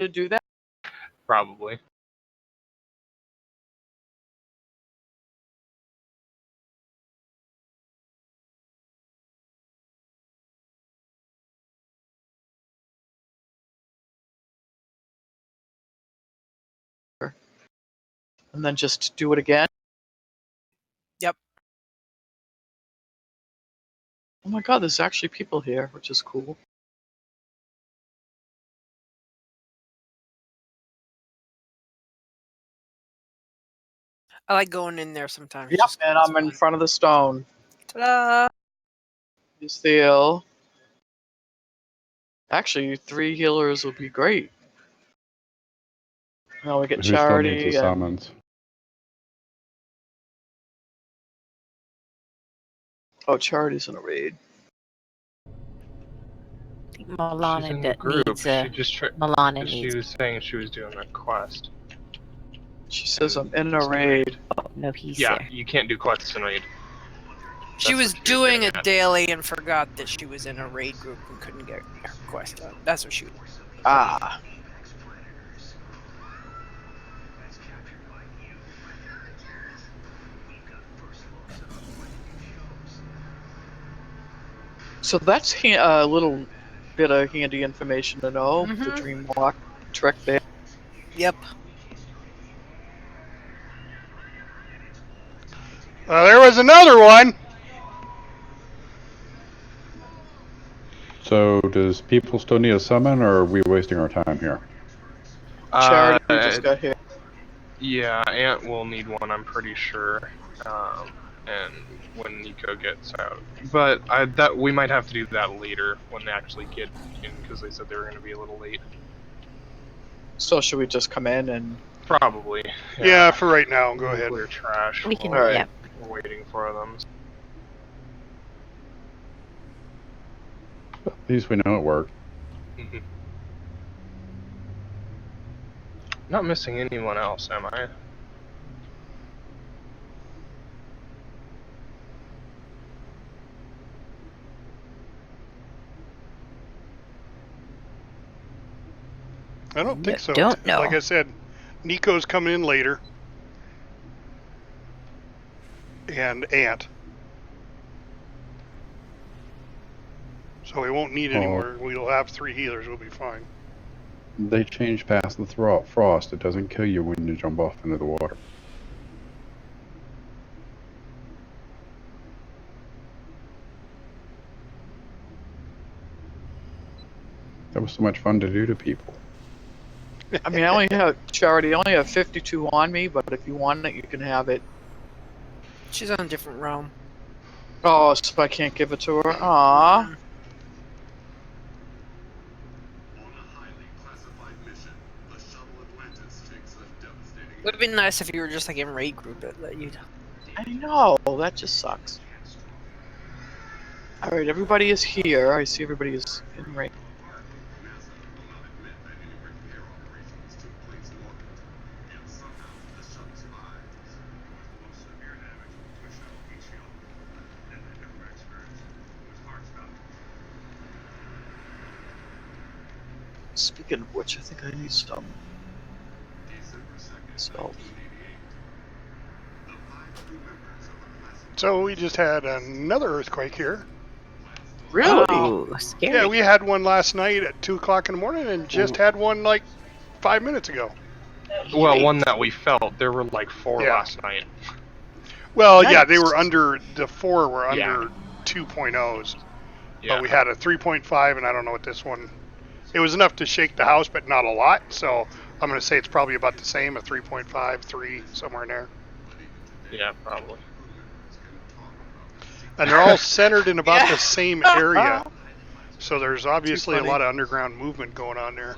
to do that? Probably. And then just do it again? Yep. Oh my god, there's actually people here, which is cool. I like going in there sometimes. Yep, and I'm in front of the stone. Ta-da! You heal. Actually, 3 healers would be great. Now we get Who still needs Charity the and... summons? Oh, Charity's in a raid. I think She's Milana in the group. needs She just Milana She needs. was saying she was doing a quest. She says I'm in a raid. Oh, no, he's Yeah, there. you can't do quests in raid. She That's was what she was doing getting a at. daily and forgot that she was in a raid group and couldn't get her quest done. That's what she was. Ah. So that's a little bit of handy information to know. The Mhm. dream walk trick there. Yep. There was another one. So, does people still need a summon, or are we wasting our time here? Charity just got hit. Yeah, Ant will need one, I'm pretty sure. And when Nico gets out. But that we might have to do that later when they actually get in, because they said they were going to be a little late. So should we just come in and... Probably. Yeah, for right now, go ahead. Clear trash. We can, Alright. yeah. We're waiting for them. At least we know it worked. Not missing anyone else, am I? I don't think so. Don't know. Like I said, Nico's coming in later. And Ant. So we won't need any more. We'll have 3 healers. We'll be fine. They changed past the frost. It doesn't kill you when you jump off into the water. That was so much fun to do to people. I mean, I only have... Charity, I only have 52 on me, but if you want it, you can have it. She's on a different realm. Oh, so I can't give it to her? Aww. Would have been nice if you were just like in raid group that you'd. I know, that just sucks. Alright, everybody is here. I see everybody is in raid. Speaking of which, I think I need some. So we just had another earthquake here. Really? Oh, scary. Yeah, we had one last night at 2 o'clock in the morning and just had one like 5 minutes ago. Well, one that we felt. There were like 4 Yeah. last night. Well, Nice. yeah, they were under, the 4 were under Yeah. 2.0s. Yeah. But we had a 3.5, and I don't know what this one... It was enough to shake the house, but not a lot, so I'm going to say it's probably about the same, a 3.5, 3, somewhere in there. Yeah, probably. And they're all centered in about Yeah. the same area. So there's obviously a funny. lot of underground movement going on there.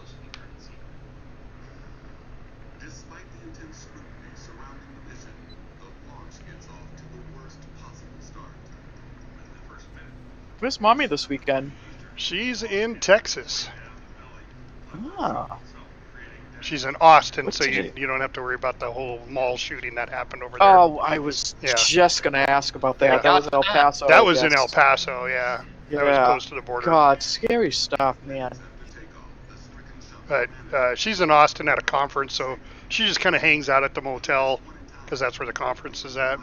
Despite the intense scrutiny surrounding the mission, the launch gets off to the worst possible start. In the first minute, Where's Mommy this weekend? She's in Texas. Ah. She's in Austin, What's so you today? don't have to worry about the whole mall shooting that happened over there. Oh, I was Yeah. just gonna ask about that. Yeah. That was El Paso. That I was in guess. El Paso, yeah. That was Yeah. close to the border. God, scary stuff, man. to take off the stricken shuttle But she's in Austin at a conference, so she just kind of hangs out at the motel because that's where the conference is at.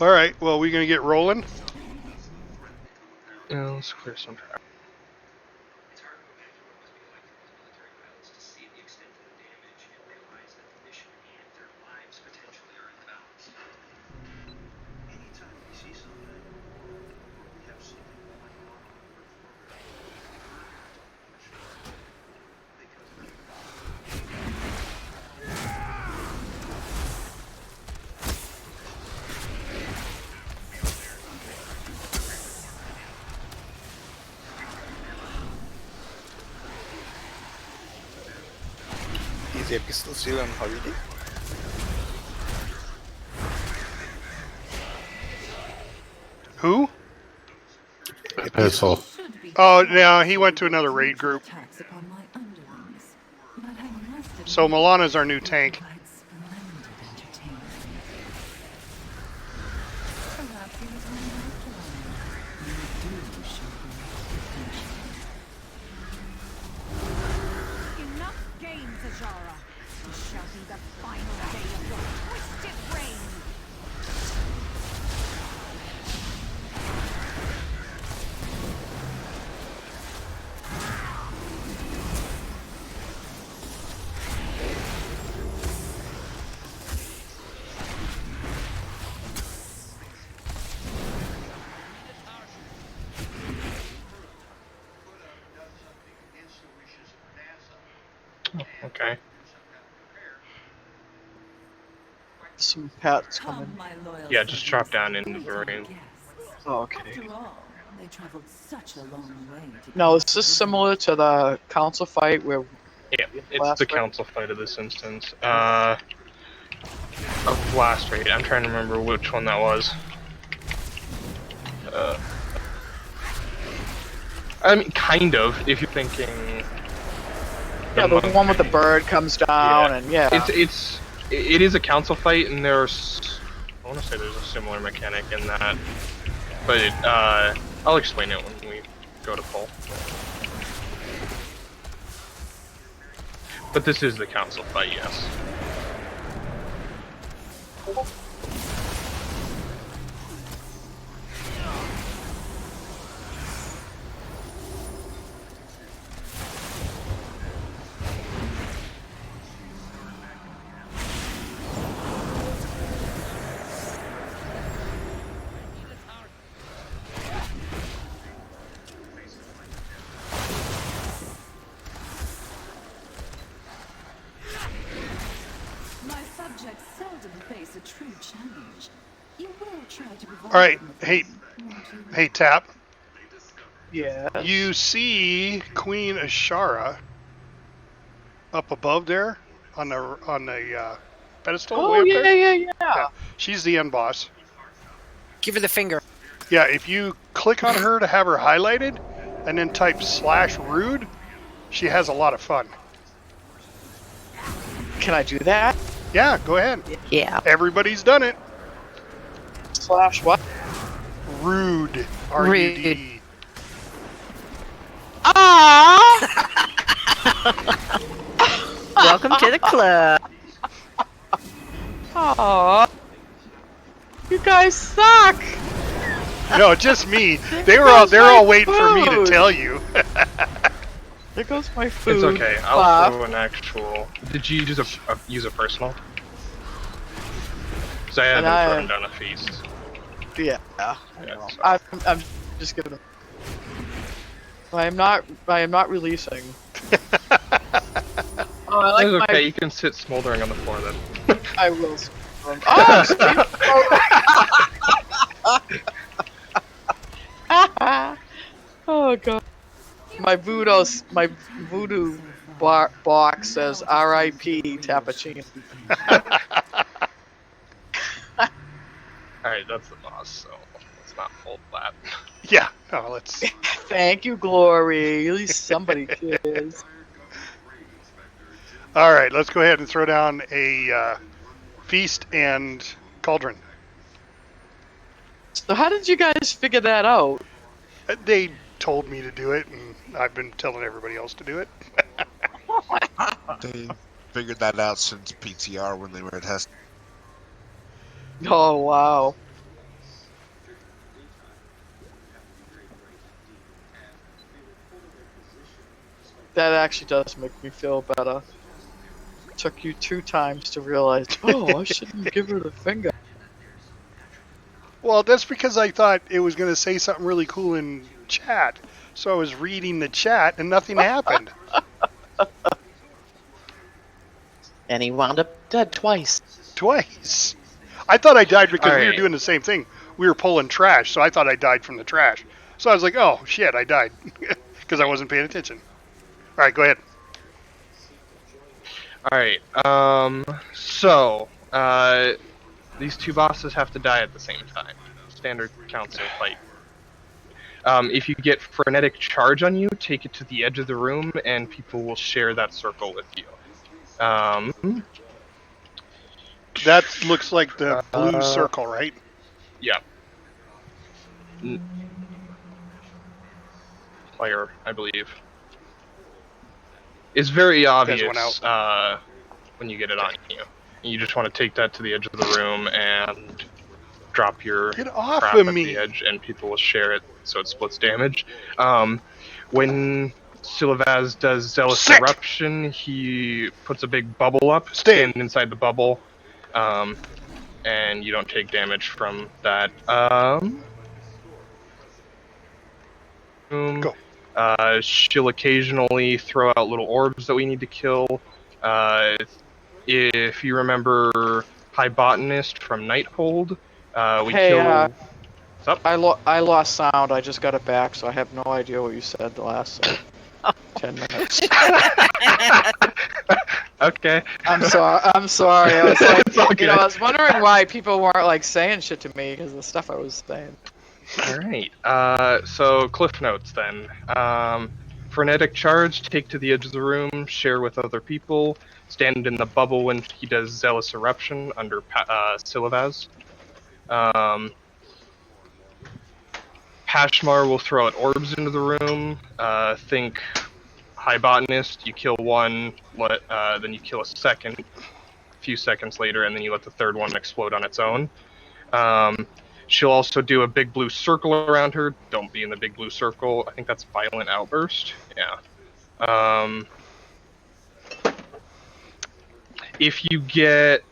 All right, well, we gonna get rolling? Yeah, let's clear some traffic. It's hard to imagine what it must be like for those military pilots to see the extent of the damage and realize that the mission and their lives potentially are in the balance. Anytime we see something, or we have something going on our program, because Easy pistol still on holiday. Who? Pistol. Oh, no, he went to another raid group. So Milana's our new tank. Enough games, Ajara. We're shouting the final day of your twisted reign. Okay. Some pets coming. Yeah, just drop down into the room. Oh, okay. After all, they traveled such a long way to Now, is this similar to the council fight where? Yeah, it's Last the raid? council fight of this instance. Of last raid. I'm trying to remember which one that was. I mean, kind of, if you're thinking... Yeah, the monk- one with the bird comes down, Yeah. and yeah. It is a council fight, and there's... I want to say there's a similar mechanic in that. But, I'll explain it when we go to pull. But this is the council fight, yes. My subjects seldom face a true challenge. You will try to provide All right, them with hey, them, won't you? hey, Tap. Yeah. You see Queen Ashara up above there on the pedestal? way Oh up yeah, there? yeah. She's the end boss. Give her the finger. Yeah, if you click on her to have her highlighted, and then type /rude, she has a lot of fun. Can I do that? Yeah, go ahead. Yeah. Everybody's done it. Slash what? Rude. R-U-D-E. Ah! Welcome to the club. Aw. You guys suck. No, just me. They're all waiting for me to food. tell you. There goes my food. It's okay. I'll Bob. throw an actual. Did you use a personal? Because I And haven't thrown down a feast. Yeah. I Yeah, know. so- I'm just gonna. I am not releasing. Oh, I like It's my. okay. You can sit smoldering on the floor then. I will. Oh, oh god. My voodoo box says R.I.P. Tapachine. Alright, that's the boss, so let's not hold that. Yeah, no, let's. Thank you, Glory. At least somebody cares. All right, let's go ahead and throw down a feast and cauldron. So how did you guys figure that out? They told me to do it, and I've been telling everybody else to do it. They figured that out since PTR when they were at Hess. Oh wow. That actually does make me feel better. Took you 2 times to realize, oh, I shouldn't give her the finger. Well, that's because I thought it was going to say something really cool in chat. So I was reading the chat, and nothing happened. And he wound up dead twice. Twice. I thought I died because we were Alright. doing the same thing. We were pulling trash, so I thought I died from the trash. So I was like, oh, shit, I died. Because I wasn't paying attention. All right, go ahead. Alright, so, these 2 bosses have to die at the same time. Standard council fight. If you get frenetic charge on you, take it to the edge of the room, and people will share that circle with you. That looks like the blue circle, right? Yeah. Fire, I believe. It's very obvious when you get it on you. You just want to take that to the edge of the room and drop your Get off crap of at me. the edge, and people will share it so it splits damage. When Silavaz does Zealous Eruption, he puts a big bubble up, stand inside the bubble, and you don't take damage from that. Go. She'll occasionally throw out little orbs that we need to kill. If you remember High Botanist from Nighthold, we Hey, kill... What's up? I lost sound. I just got it back, so I have no idea what you said the last 10 minutes. Okay. I'm sorry. I was like, It's all good. I was wondering why people weren't like saying shit to me because of the stuff I was saying. Alright, so Cliff Notes then. Frenetic Charge, take to the edge of the room, share with other people, stand in the bubble when he does Zealous Eruption under Silavaz. Pashmar will throw out orbs into the room. Think High Botanist, you kill one, then you kill a second, a few seconds later, and then you let the third one explode on its own. She'll also do a big blue circle around her. Don't be in the big blue circle. I think that's Violent Outburst. Yeah. If you get...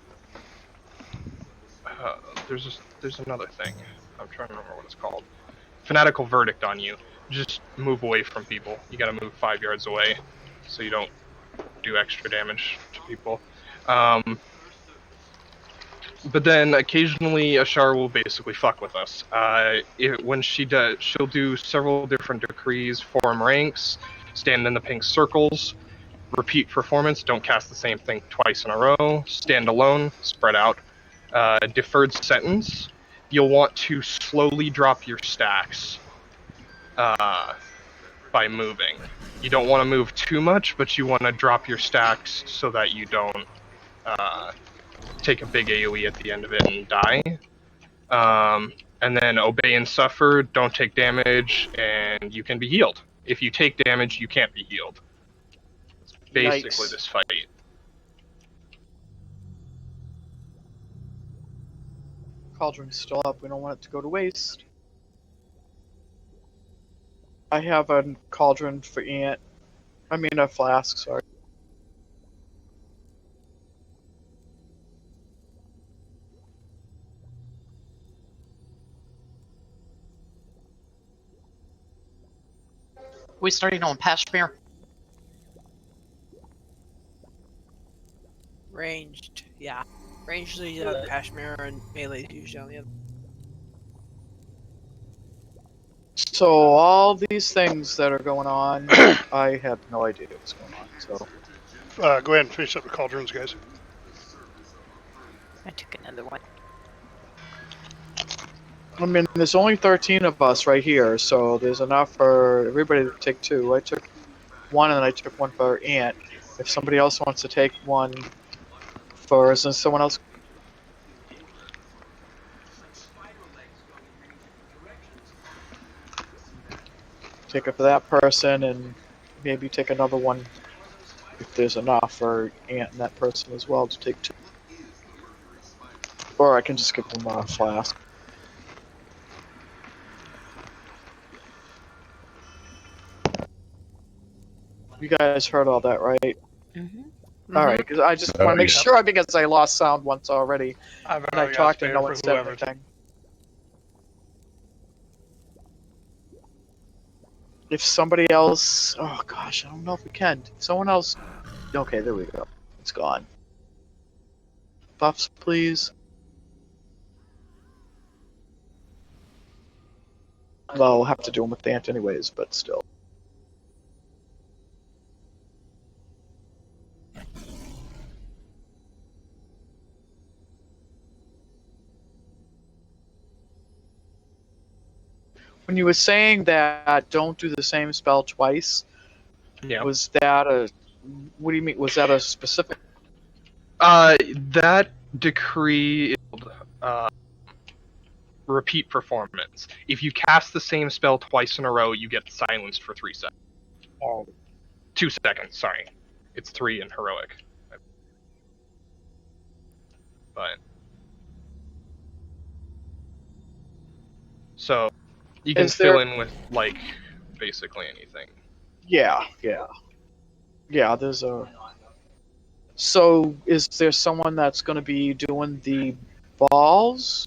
there's another thing. I'm trying to remember what it's called. Fanatical Verdict on you. Just move away from people. You gotta move 5 yards away so you don't do extra damage to people. But then occasionally Ashar will basically fuck with us. When she does, she'll do several different decrees, form ranks, stand in the pink circles, repeat performance, don't cast the same thing twice in a row, stand alone, spread out. Deferred sentence, you'll want to slowly drop your stacks by moving. You don't want to move too much, but you want to drop your stacks so that you don't take a big AoE at the end of it and die. And then Obey and Suffer, don't take damage, and you can be healed. If you take damage, you can't be healed. It's basically Yikes. this fight. Cauldron's still up. We don't want it to go to waste. I have a cauldron for Ant. I mean a flask, sorry. We starting on Pashmir? Ranged, yeah. Ranged usually on Kashmir and melee usually on the other. So all these things that are going on, I have no idea what's going on. So Go ahead and finish up the cauldrons, guys. I took another one. I mean, there's only 13 of us right here, so there's enough for everybody to take 2. I took 1 and I took 1 for Ant. If somebody else wants to take 1 for, isn't someone else? take it for that person, and maybe take another one if there's enough for Ant and that person as well to take 2. Or I can just give them a flask. You guys heard all that, right? Mm-hmm. All right, because I just Oh, want to make yeah. sure because I lost sound once already. I've And I already got talked and spare no for one said whoever. anything. If somebody else, oh gosh, I don't know if we can. If someone else, okay, there we go. It's gone. Buffs, please. Well, we'll have to do them with the ant anyways, but still. When you were saying that don't do the same spell twice, Yeah. was that a, what do you mean, was that a specific? That decree is repeat performance. If you cast the same spell twice in a row, you get silenced for 3 seconds. Oh. 2 seconds, sorry. It's 3 in heroic. But so you can fill in with like basically anything. Yeah, there's a. So, is there someone that's going to be doing the balls?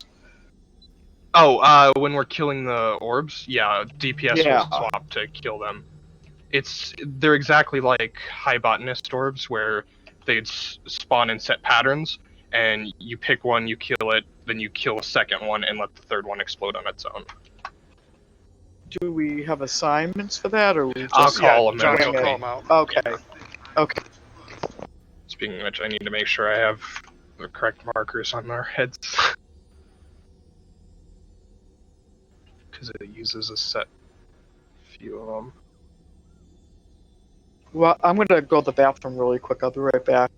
Oh, when we're killing the orbs, yeah, DPS Yeah. will swap to kill them. They're exactly like high botanist orbs where they'd spawn in set patterns, and you pick one, you kill it, then you kill a second one, and let the third one explode on its own. Do we have assignments for that, or we just? I'll call them. Johnny will actually. call them out. Okay. Yeah. Okay. Speaking of which, I need to make sure I have the correct markers on our heads. Because it uses a set few of them. Well, I'm going to go to the bathroom really quick. I'll be right back.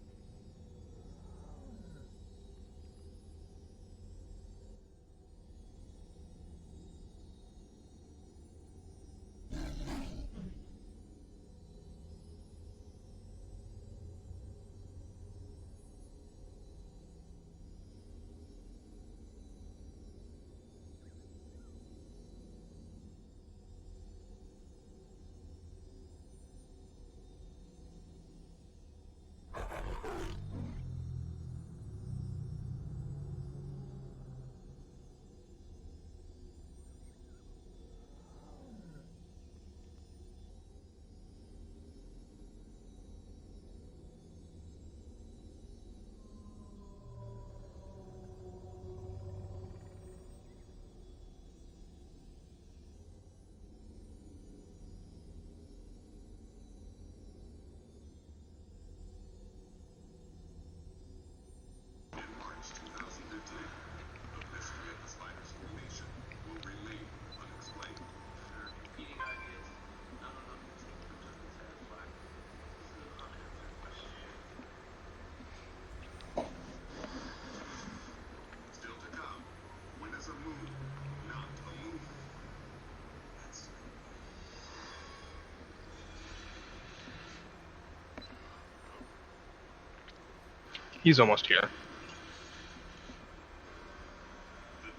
He's almost here.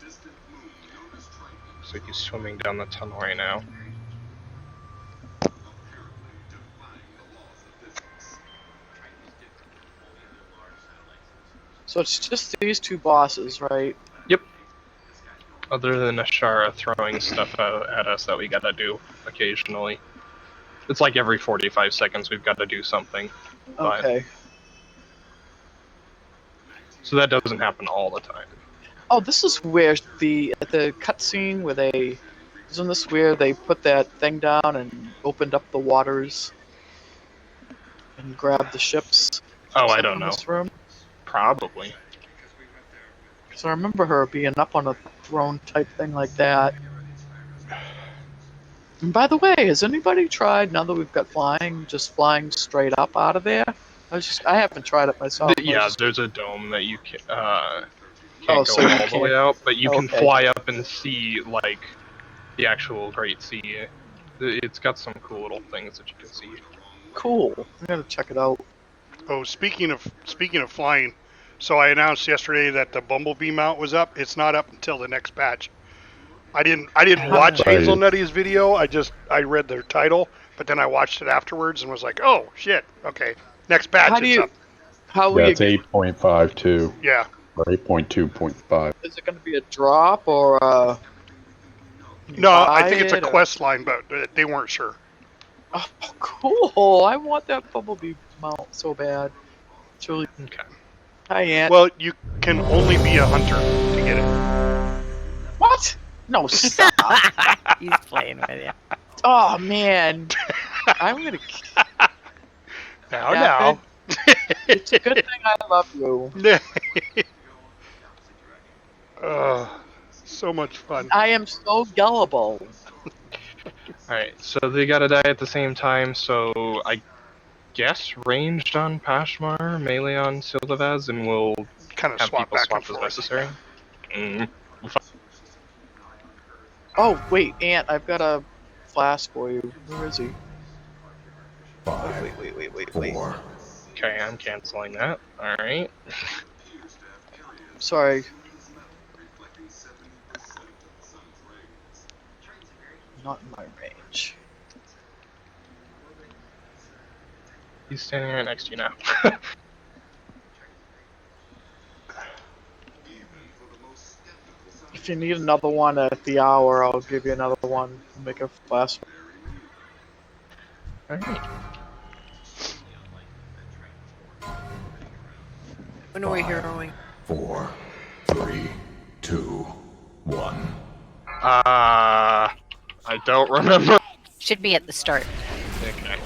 Looks like he's swimming down the tunnel right now. So it's just these 2 bosses, right? Yep. Other than Ashara throwing stuff out at us that we gotta do occasionally. It's like every 45 seconds we've got to do something. Okay. So that doesn't happen all the time. Oh, this is where at the cutscene where they, isn't this where they put that thing down and opened up the waters and grabbed the ships? Oh, I don't know. This room? Probably. Because I remember her being up on a throne type thing like that. And by the way, has anybody tried, now that we've got flying, just flying straight up out of there? I haven't tried it myself. Yeah, there's a dome that you can't Oh, go so you all the can't- way out, but you can okay. fly up and see, like, the actual Great Sea. It's got some cool little things that you can see. Cool. I gotta check it out. Oh, speaking of flying, so I announced yesterday that the Bumblebee mount was up. It's not up until the next patch. I didn't watch Right. Hazel Nutty's video. I read their title, but then I watched it afterwards and was like, oh shit, okay, next patch How do it's you? up. How will Yeah, you it's 8.52 Yeah, or 8.2.5. Is it gonna be a drop or can you no, I buy think it's a it, or- quest line, but they weren't sure. Oh, cool! I want that Bumblebee mount so bad. It's really. Okay. Hi, Aunt. Well, you can only be a hunter to get it. What? No, stop. He's playing with you. Oh man, I'm gonna. Now. It's a good thing I love you. So much fun. I am so gullible. Alright, so they gotta die at the same time, so I guess ranged on Pashmar, melee on Sildavaz, and we'll Kind of have swap people back swap and as forth. necessary. Oh wait, Aunt, I've got a flask for you. Where is he? Wait. Okay, I'm canceling that. Alright. Sorry. Not in my range. He's standing right next to you now. If you need another one at the hour, I'll give you another one. Make a flask. Alright. When are we heroing? 4, 3, 2, 1. I don't remember. Should be at the start. Okay.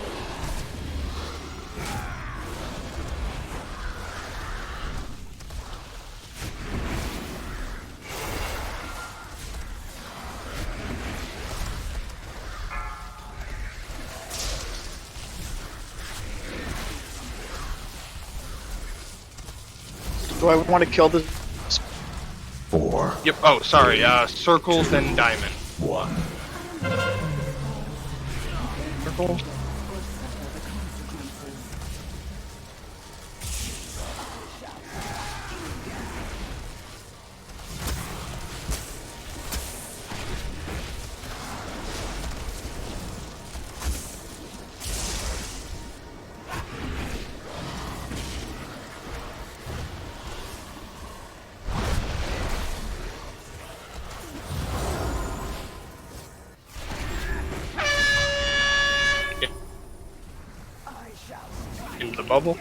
Do I want to kill this? 4. Yep, oh, sorry, circle, then diamond. 1. Circle. Into the bubble.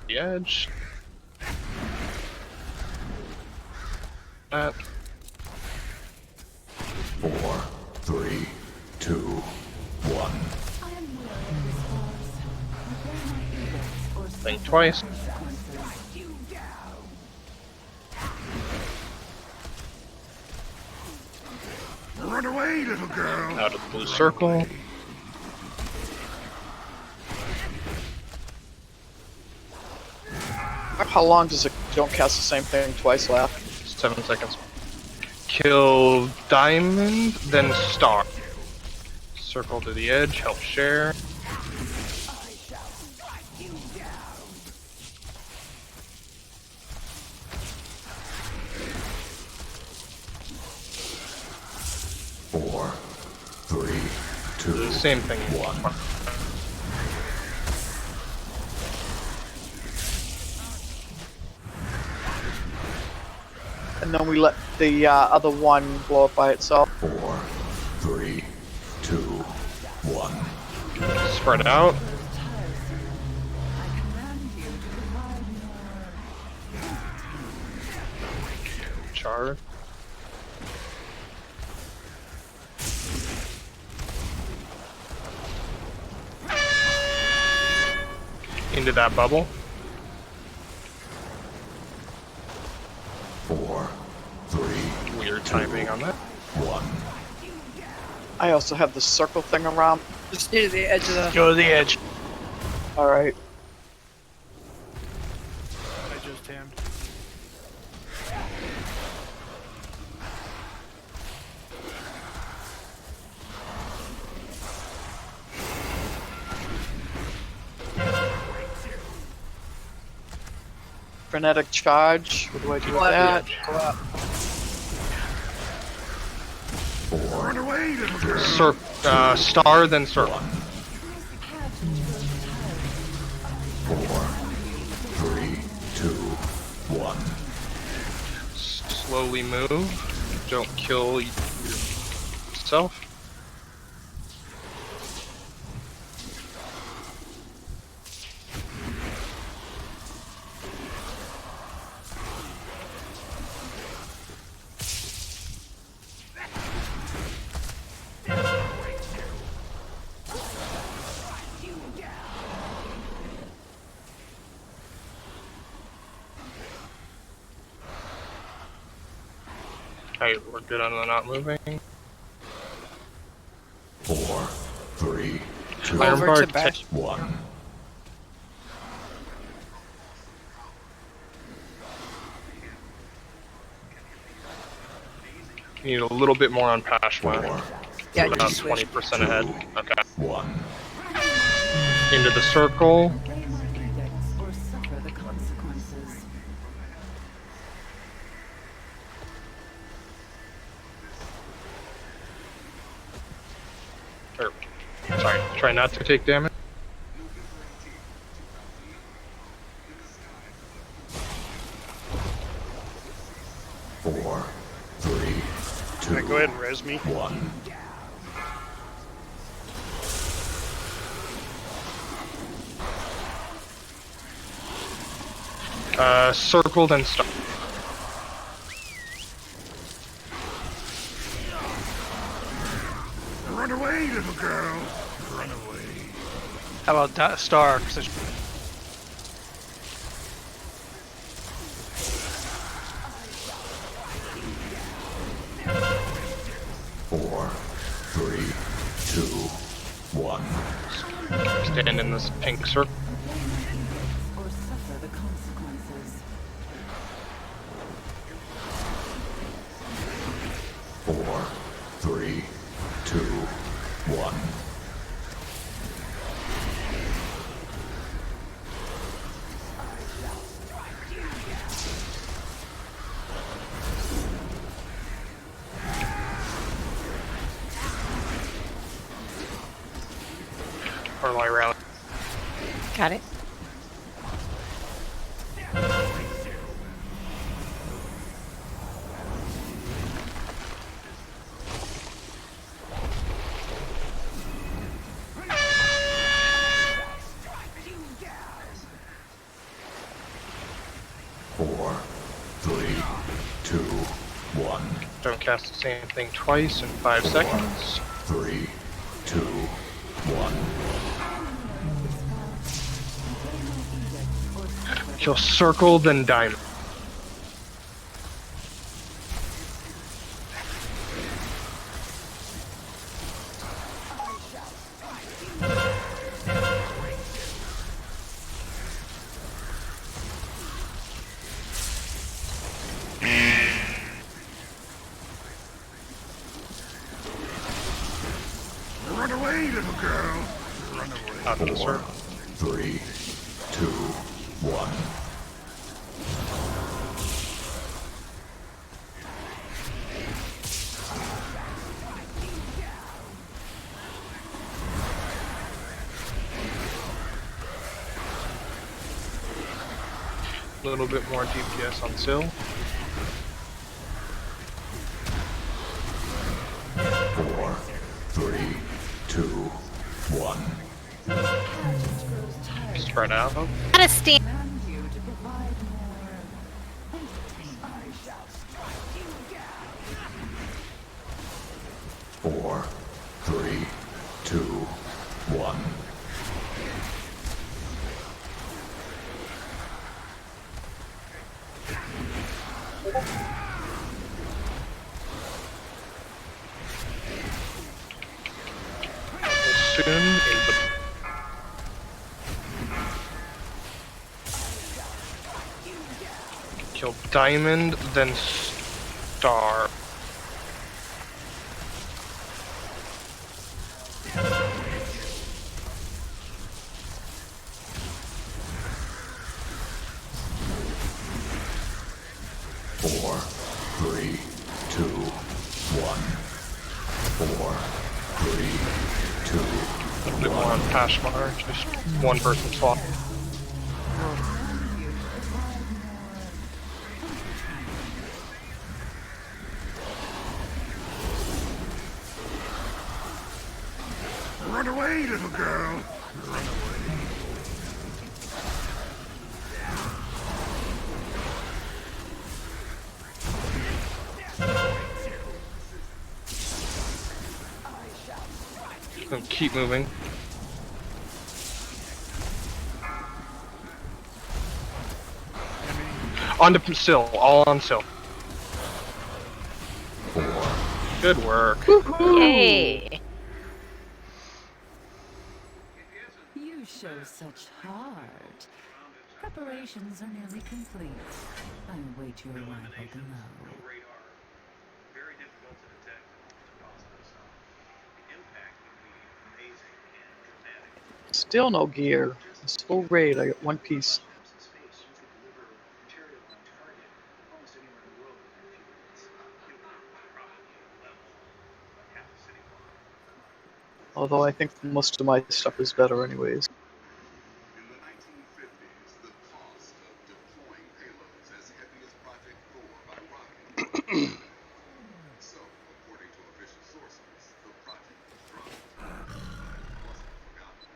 The edge. That. 4, 3, 2, 1. Think twice. Run away, little girl. Out of the blue circle. How long does it? Don't cast the same thing twice left. 7 seconds. Kill diamond, then star. Circle to the edge, help share. Four, 3, 2, The same thing. 1. And then we let the other one blow up by itself. 4, 3, 2, 1. Spread out. Char. Into that bubble. 4, 3, Weird timing on that. 1. I also have the circle thing around. Just near the edge of the. Go to the edge. Alright. I just hammed. Frenetic charge. What do I do with that? Run away, little girl. Star, then circle. 4, 3, 2, 1. Slowly move. Don't kill yourself. Okay, we're good on the not moving. 4, 3, 2, Over to bash. 1. You need a little bit more on Pashma. 4, Yeah, About just switch. 20% ahead. Okay. 1. Into the circle. Or suffer the consequences. Or, sorry, try not to take damage. Can I go ahead and res me? 1. Circle, then stop. Run away, little girl. Run away. How about that star? 'Cause there's 4, 3, 2, 1. Stand in this pink circle. Or suffer the consequences. 4, 3, 2, 1. Parlay rally. Got it. Four, 3, 2, 1. Don't cast the same thing twice in 5 seconds. 3, 2, 1. Kill circle, then diamond. Run away, little girl. Run away. Out of the circle. 3, 2, 1. A little bit more DPS on Sill. 4, 3, 2, 1. Spread out. Gotta stand. Command you to provide more entertainment. 4, 3, 2, 1. Soon in the kill Diamond, then Star. Four, three, two, one. 4, 3, 2. Didn't want to pass bar, just one person swap. Run away, little girl. Run away. Keep moving. On to Sill, all on Sill. 4. Good work. Yay! You show such heart. Preparations are nearly complete. I await your arrival below. Very difficult to detect the positive stuff. The impact would be amazing and dramatic. Still no gear. This whole raid, I got one piece. Although I think most of my stuff is better anyways. In the 1950s, the cost of deploying payloads as heavy as Project Thor by rocket. So, according to official sources, the project was dropped. It wasn't forgotten.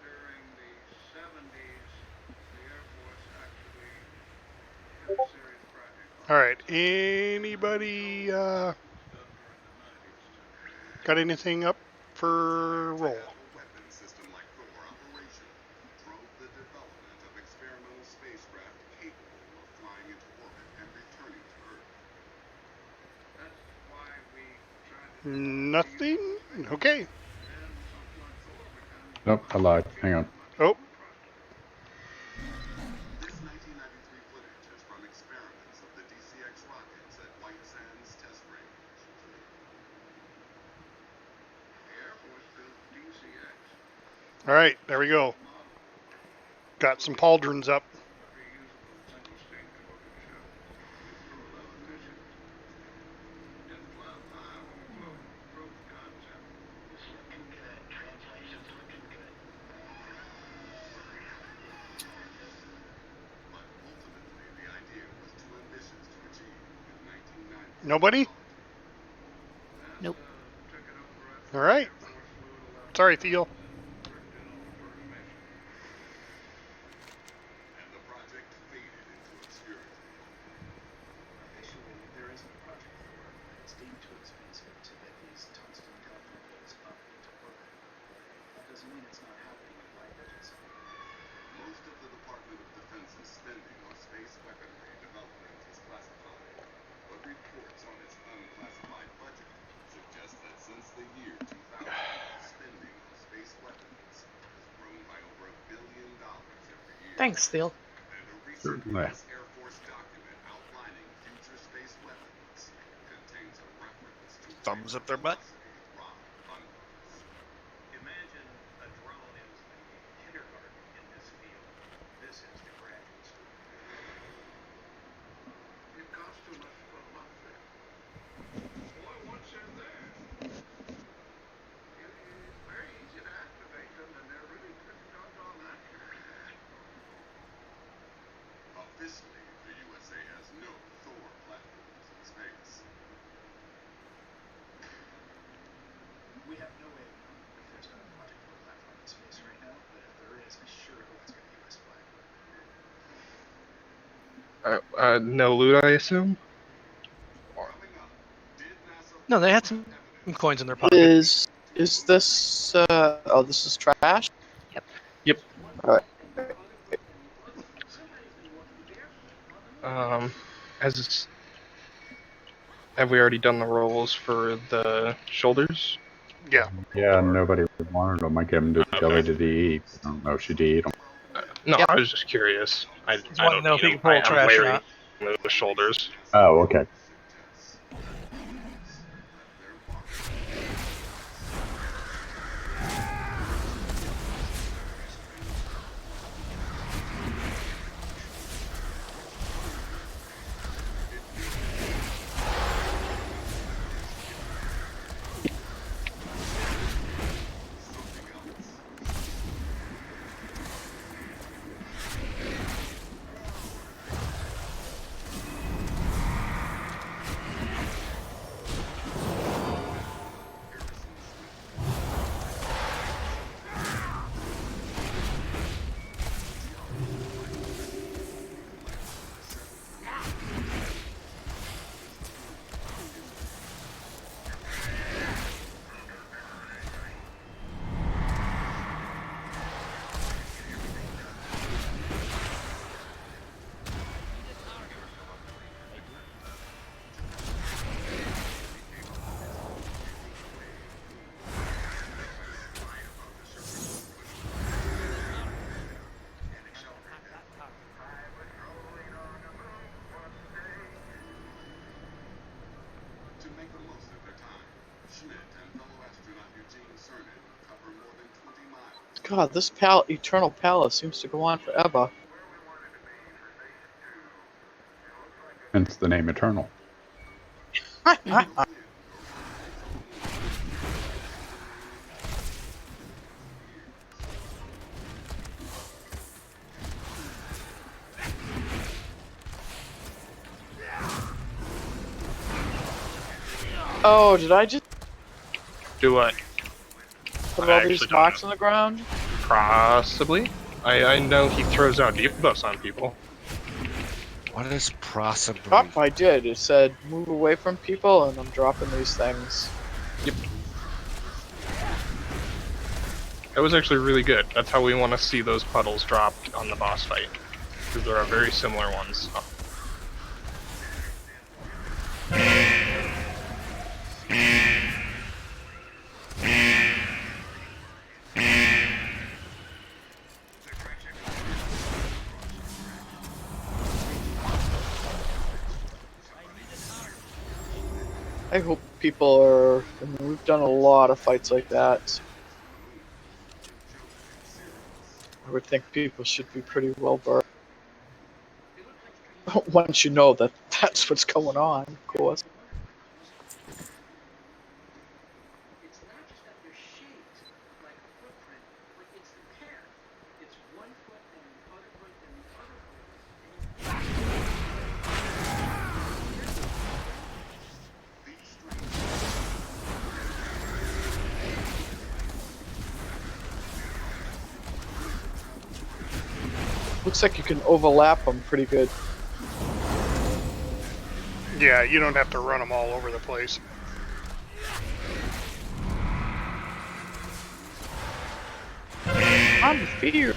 During the 70s, the Air Force actually had a serious project. All right. Anybody got anything up for roll? A weapon system like Thor operation drove the development of experimental spacecraft capable of flying into orbit and returning to Earth. That's why we tried to Nothing? Okay. Nope, I lied. Hang on. Oh. This 1993 footage is from experiments of the DCX rockets at White Sands Test Range. The Air Force built DCX. All right. There we go. Got some pauldrons up. Reusable single-stage orbital ship. For 11 missions. In 12 miles global proof of concept. It's looking good. Translation's looking good. But ultimately, the idea was too ambitious to achieve in 1990. Nobody? Nope. All right. Sorry, Theo. And the project faded into obscurity. Officially, there isn't a Project Thor. It's deemed too expensive to get these tungsten counterweights up into orbit. That doesn't mean it's not happening in flight budgets. Most of the Department of Defense's spending on space weaponry development is classified, but reports on its unclassified budget suggest that since the year 2000, spending on space weapons has grown by over $1 billion every year. Thanks, Phil. And a recent Certainly. U.S. Air Force document outlining future space weapons contains a reference to Thumbs up their butt. rock bundles. Imagine a drone is the kindergarten in this field. This is the graduate school. It costs too much to put them up there. Boy, once they're there, it's very easy to activate them, and they're really pretty doggone accurate. Officially, the USA has no Thor platforms in space. We have no way of knowing if there's a Project Thor platform in space right now, but if there is, I sure hope it's got a US flag. No loot, I assume? No, they had some coins in their pocket. Is this oh, this is trash? Yep. Alright. Have we already done the rolls for the shoulders? Yeah. Yeah, nobody wanted them. I gave them to Jelly to eat. I don't know if she'd eat them. No, Yep. I was just curious. I Just want to don't know if need he can them. pull trash or not. the shoulders. Oh, okay. To make the most of their time, Schmidt and fellow astronaut Eugene Cernan cover more than 20 miles. God, this Eternal Palace seems to go on forever. Hence the name Eternal. Oh, did I just Do what? put I all these actually don't marks on the ground? Possibly. I know he throws out debuffs on people. What is possibly? Oh, I did. It said move away from people, and I'm dropping these things. Yep. That was actually really good. That's how we want to see those puddles dropped on the boss fight. Because there are very similar ones. I hope people are. I mean, we've done a lot of fights like that. I would think people should be pretty well versed. Once you know that that's what's going on, of course. It's not just that they're shaped like a footprint, but it's the pair. It's one foot and the other foot and the other foot. Looks like you can overlap them pretty good. Yeah, you don't have to run them all over the place. I'm fear.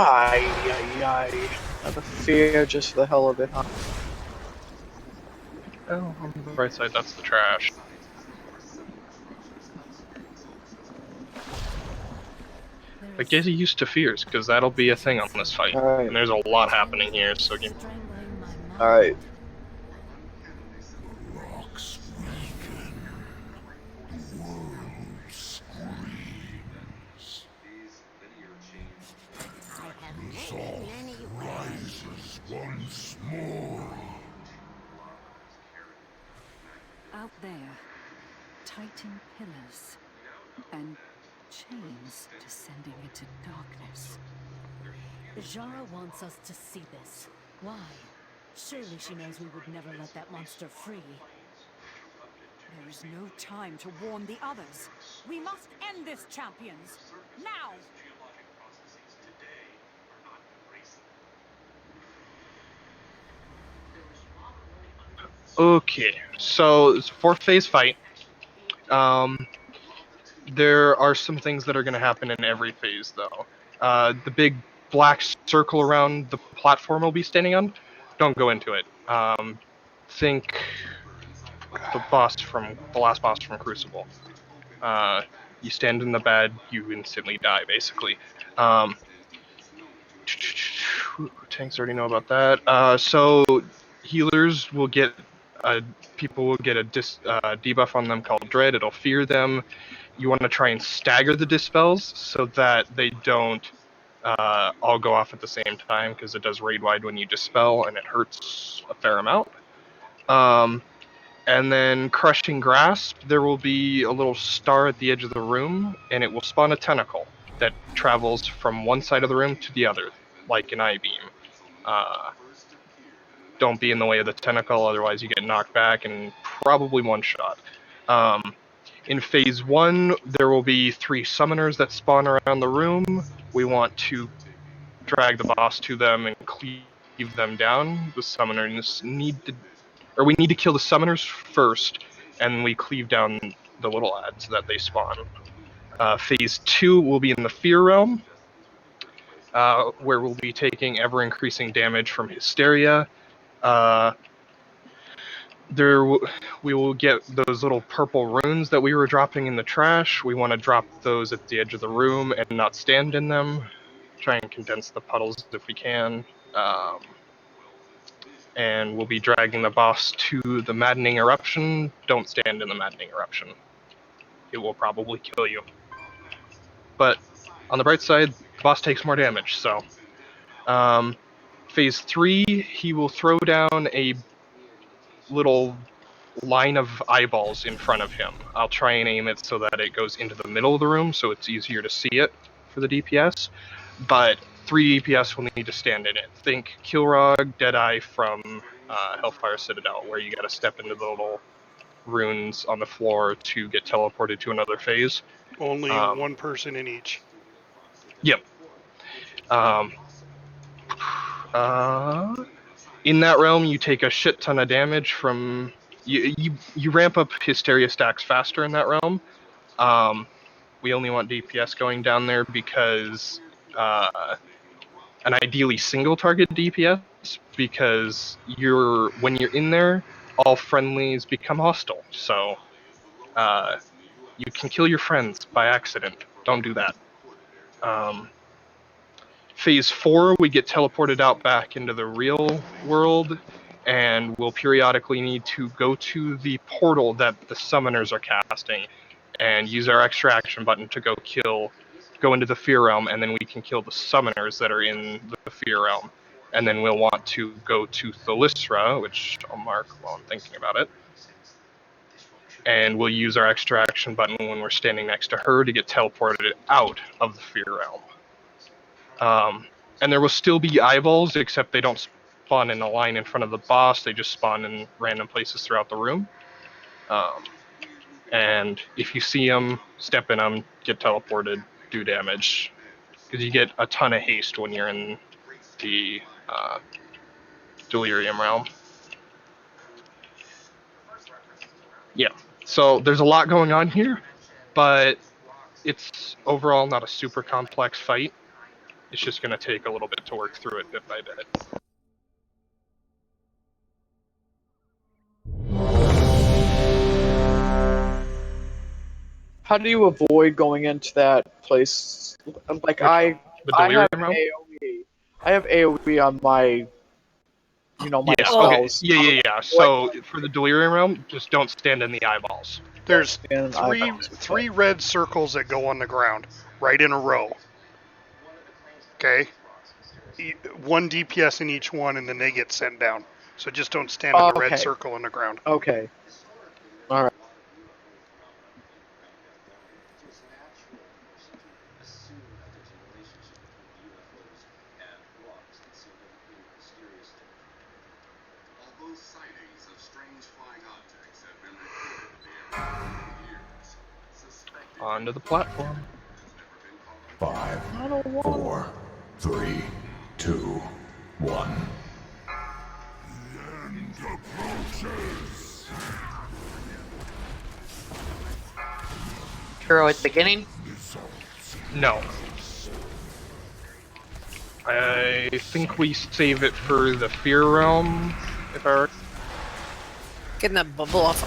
Aye, aye, aye. Have a fear just for the hell of it, huh? Oh, on the right side, that's the trash. But get used to fears, because that'll be a thing on this fight. Alright. And there's a lot happening here, so give Alright. Rocks weaken. The world screams. Resolve rises once more. out there, Titan pillars and chains descending into darkness. Jara wants us to see this. Why? Surely she knows we would never let that monster free. There is no time to warn the others. We must end this, champions! Now! Okay, so it's a 4-phase fight. There are some things that are going to happen in every phase, though. The big black circle around the platform we'll be standing on, don't go into it. Think the last boss from Crucible. You stand in the bed, you instantly die, basically. Tanks already know about that. So healers will get people will get a debuff on them called Dread. It'll fear them. You want to try and stagger the dispels so that they don't all go off at the same time, because it does raid wide when you dispel and it hurts a fair amount. And then Crushing Grasp, there will be a little star at the edge of the room, and it will spawn a tentacle that travels from one side of the room to the other, like an I-beam. Don't be in the way of the tentacle, otherwise you get knocked back and probably one shot. In phase 1, there will be 3 summoners that spawn around the room. We want to drag the boss to them and cleave them down. The summoners we need to kill the summoners first, and we cleave down the little ads that they spawn. Phase 2 will be in the Fear Realm, where we'll be taking ever-increasing damage from Hysteria. We will get those little purple runes that we were dropping in the trash. We want to drop those at the edge of the room and not stand in them. Try and condense the puddles if we can. And we'll be dragging the boss to the Maddening Eruption. Don't stand in the Maddening Eruption. It will probably kill you. But on the bright side, the boss takes more damage, so. Phase 3, he will throw down a little line of eyeballs in front of him. I'll try and aim it so that it goes into the middle of the room, so it's easier to see it for the DPS. But 3 DPS will need to stand in it. Think Kilrog, Deadeye from Hellfire Citadel, where you gotta step into the little runes on the floor to get teleported to another phase. Only one person in each. Yep. In that realm, you take a shit ton of damage from... You ramp up Hysteria stacks faster in that realm. We only want DPS going down there because... an ideally single target DPS, because when you're in there, all friendlies become hostile. So you can kill your friends by accident. Don't do that. Phase 4, we get teleported out back into the real world, and we'll periodically need to go to the portal that the summoners are casting and use our extra action button to go into the Fear Realm, and then we can kill the summoners that are in the Fear Realm. And then we'll want to go to Thalysra, which I'll mark while I'm thinking about it. And we'll use our extra action button when we're standing next to her to get teleported out of the Fear Realm. And there will still be eyeballs, except they don't spawn in a line in front of the boss, they just spawn in random places throughout the room. And if you see them, step in them, get teleported, do damage. Because you get a ton of haste when you're in the Delirium realm. Yeah, so there's a lot going on here, but it's overall not a super complex fight. It's just going to take a little bit to work through it bit by bit. How do you avoid going into that place? Like I have AoE. I have AoE on my, my spells. Okay. Yeah. So for the Delirium realm, just don't stand in the eyeballs. There's three red circles that go on the ground, right in a row. Okay? 1 DPS in each one, and then they get sent down. So just don't stand in the red circle on the ground. Okay. Onto the platform. 5, 4, 3, 2, 1. The end approaches. Hero at the beginning? No. I think we save it for the Fear Realm, if I were... Getting that bubble off.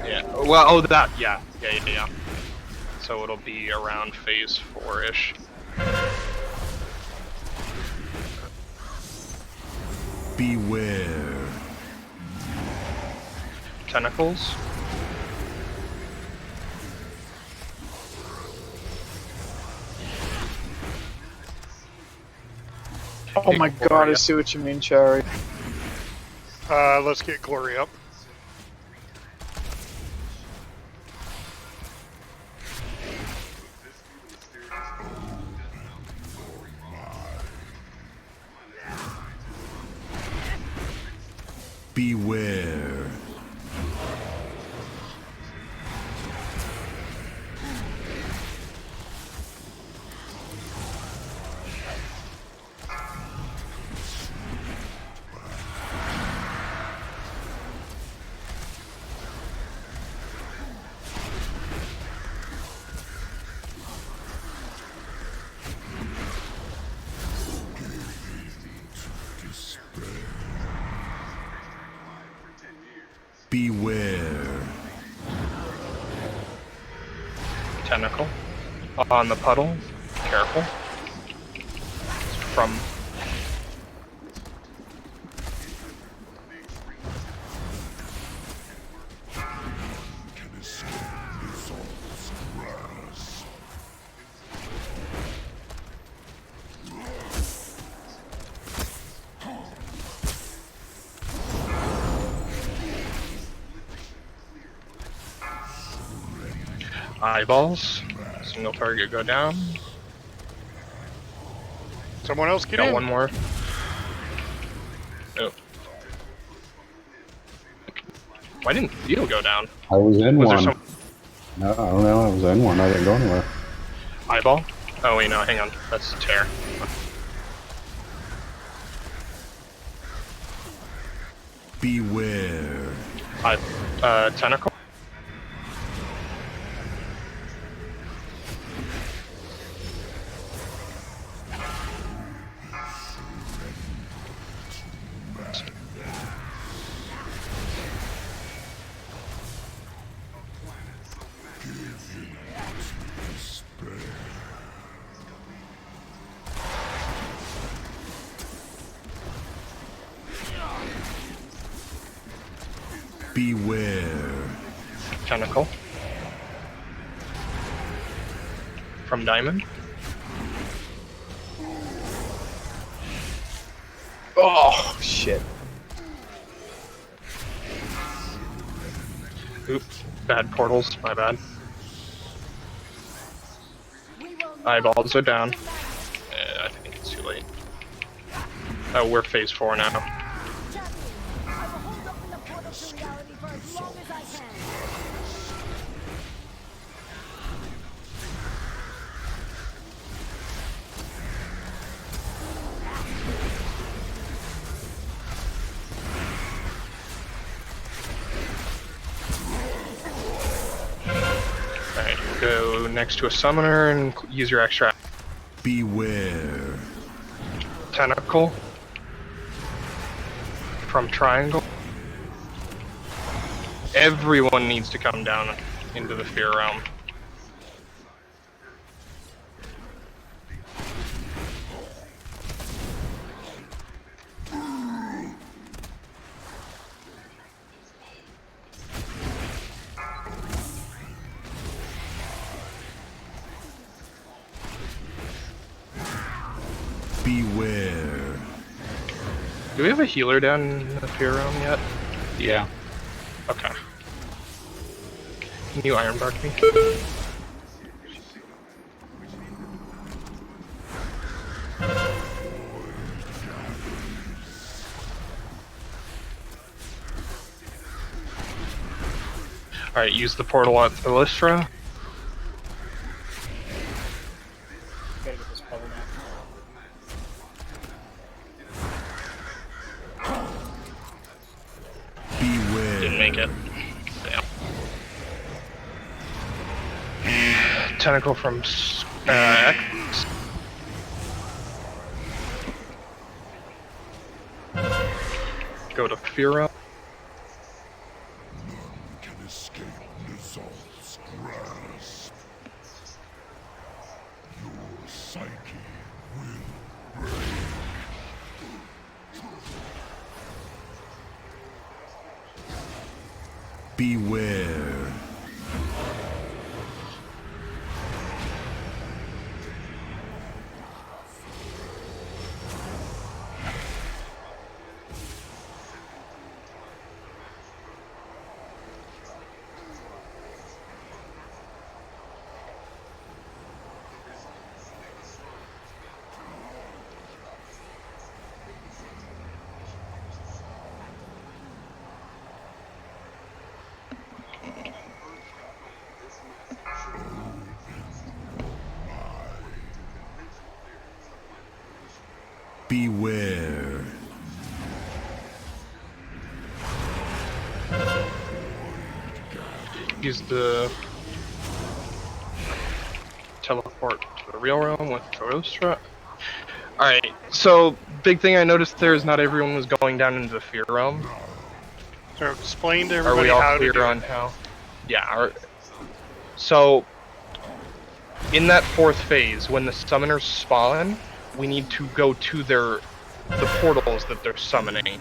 Yeah, well, oh, that, yeah. So it'll be around phase 4-ish. Beware. Tentacles. Oh my god, I see what you mean, Cherry. Let's get Glory up. Beware. Beware. Tentacle. On the puddle. Careful. From... Eyeballs. Single target go down. Someone else get Got in. one more. Oh. Why didn't Theo go down? I was in Was there one. some No, I don't know. I was in one. I didn't go anywhere. eyeball? Oh wait, no, hang on. That's tear. Beware. Tentacle. Beware. Tentacle. From Diamond. Oh, shit. Oops. Bad portals, my bad. Eyeballs are down. I think it's too late. Oh, we're phase 4 now. Alright, go next to a summoner and use your extra. Beware. Tentacle. From Triangle. Everyone needs to come down into the Fear Realm. Beware. Do we have a healer down in the Fear Realm yet? Yeah. Okay. Can you Ironbark me? Alright, use the portal at Thalystra. make it. Damn. Tentacle from X. Go to Fira. Can escape Nizal's grasp. Your psyche will break. Beware. Beware. Use the teleport to the real realm with Corostra. Alright, so big thing I noticed there is not everyone was going down into the fear realm. So explain to Are everybody we all how clear to do on it. how? Yeah. So, in that fourth phase, when the summoners spawn, we need to go to the portals that they're summoning.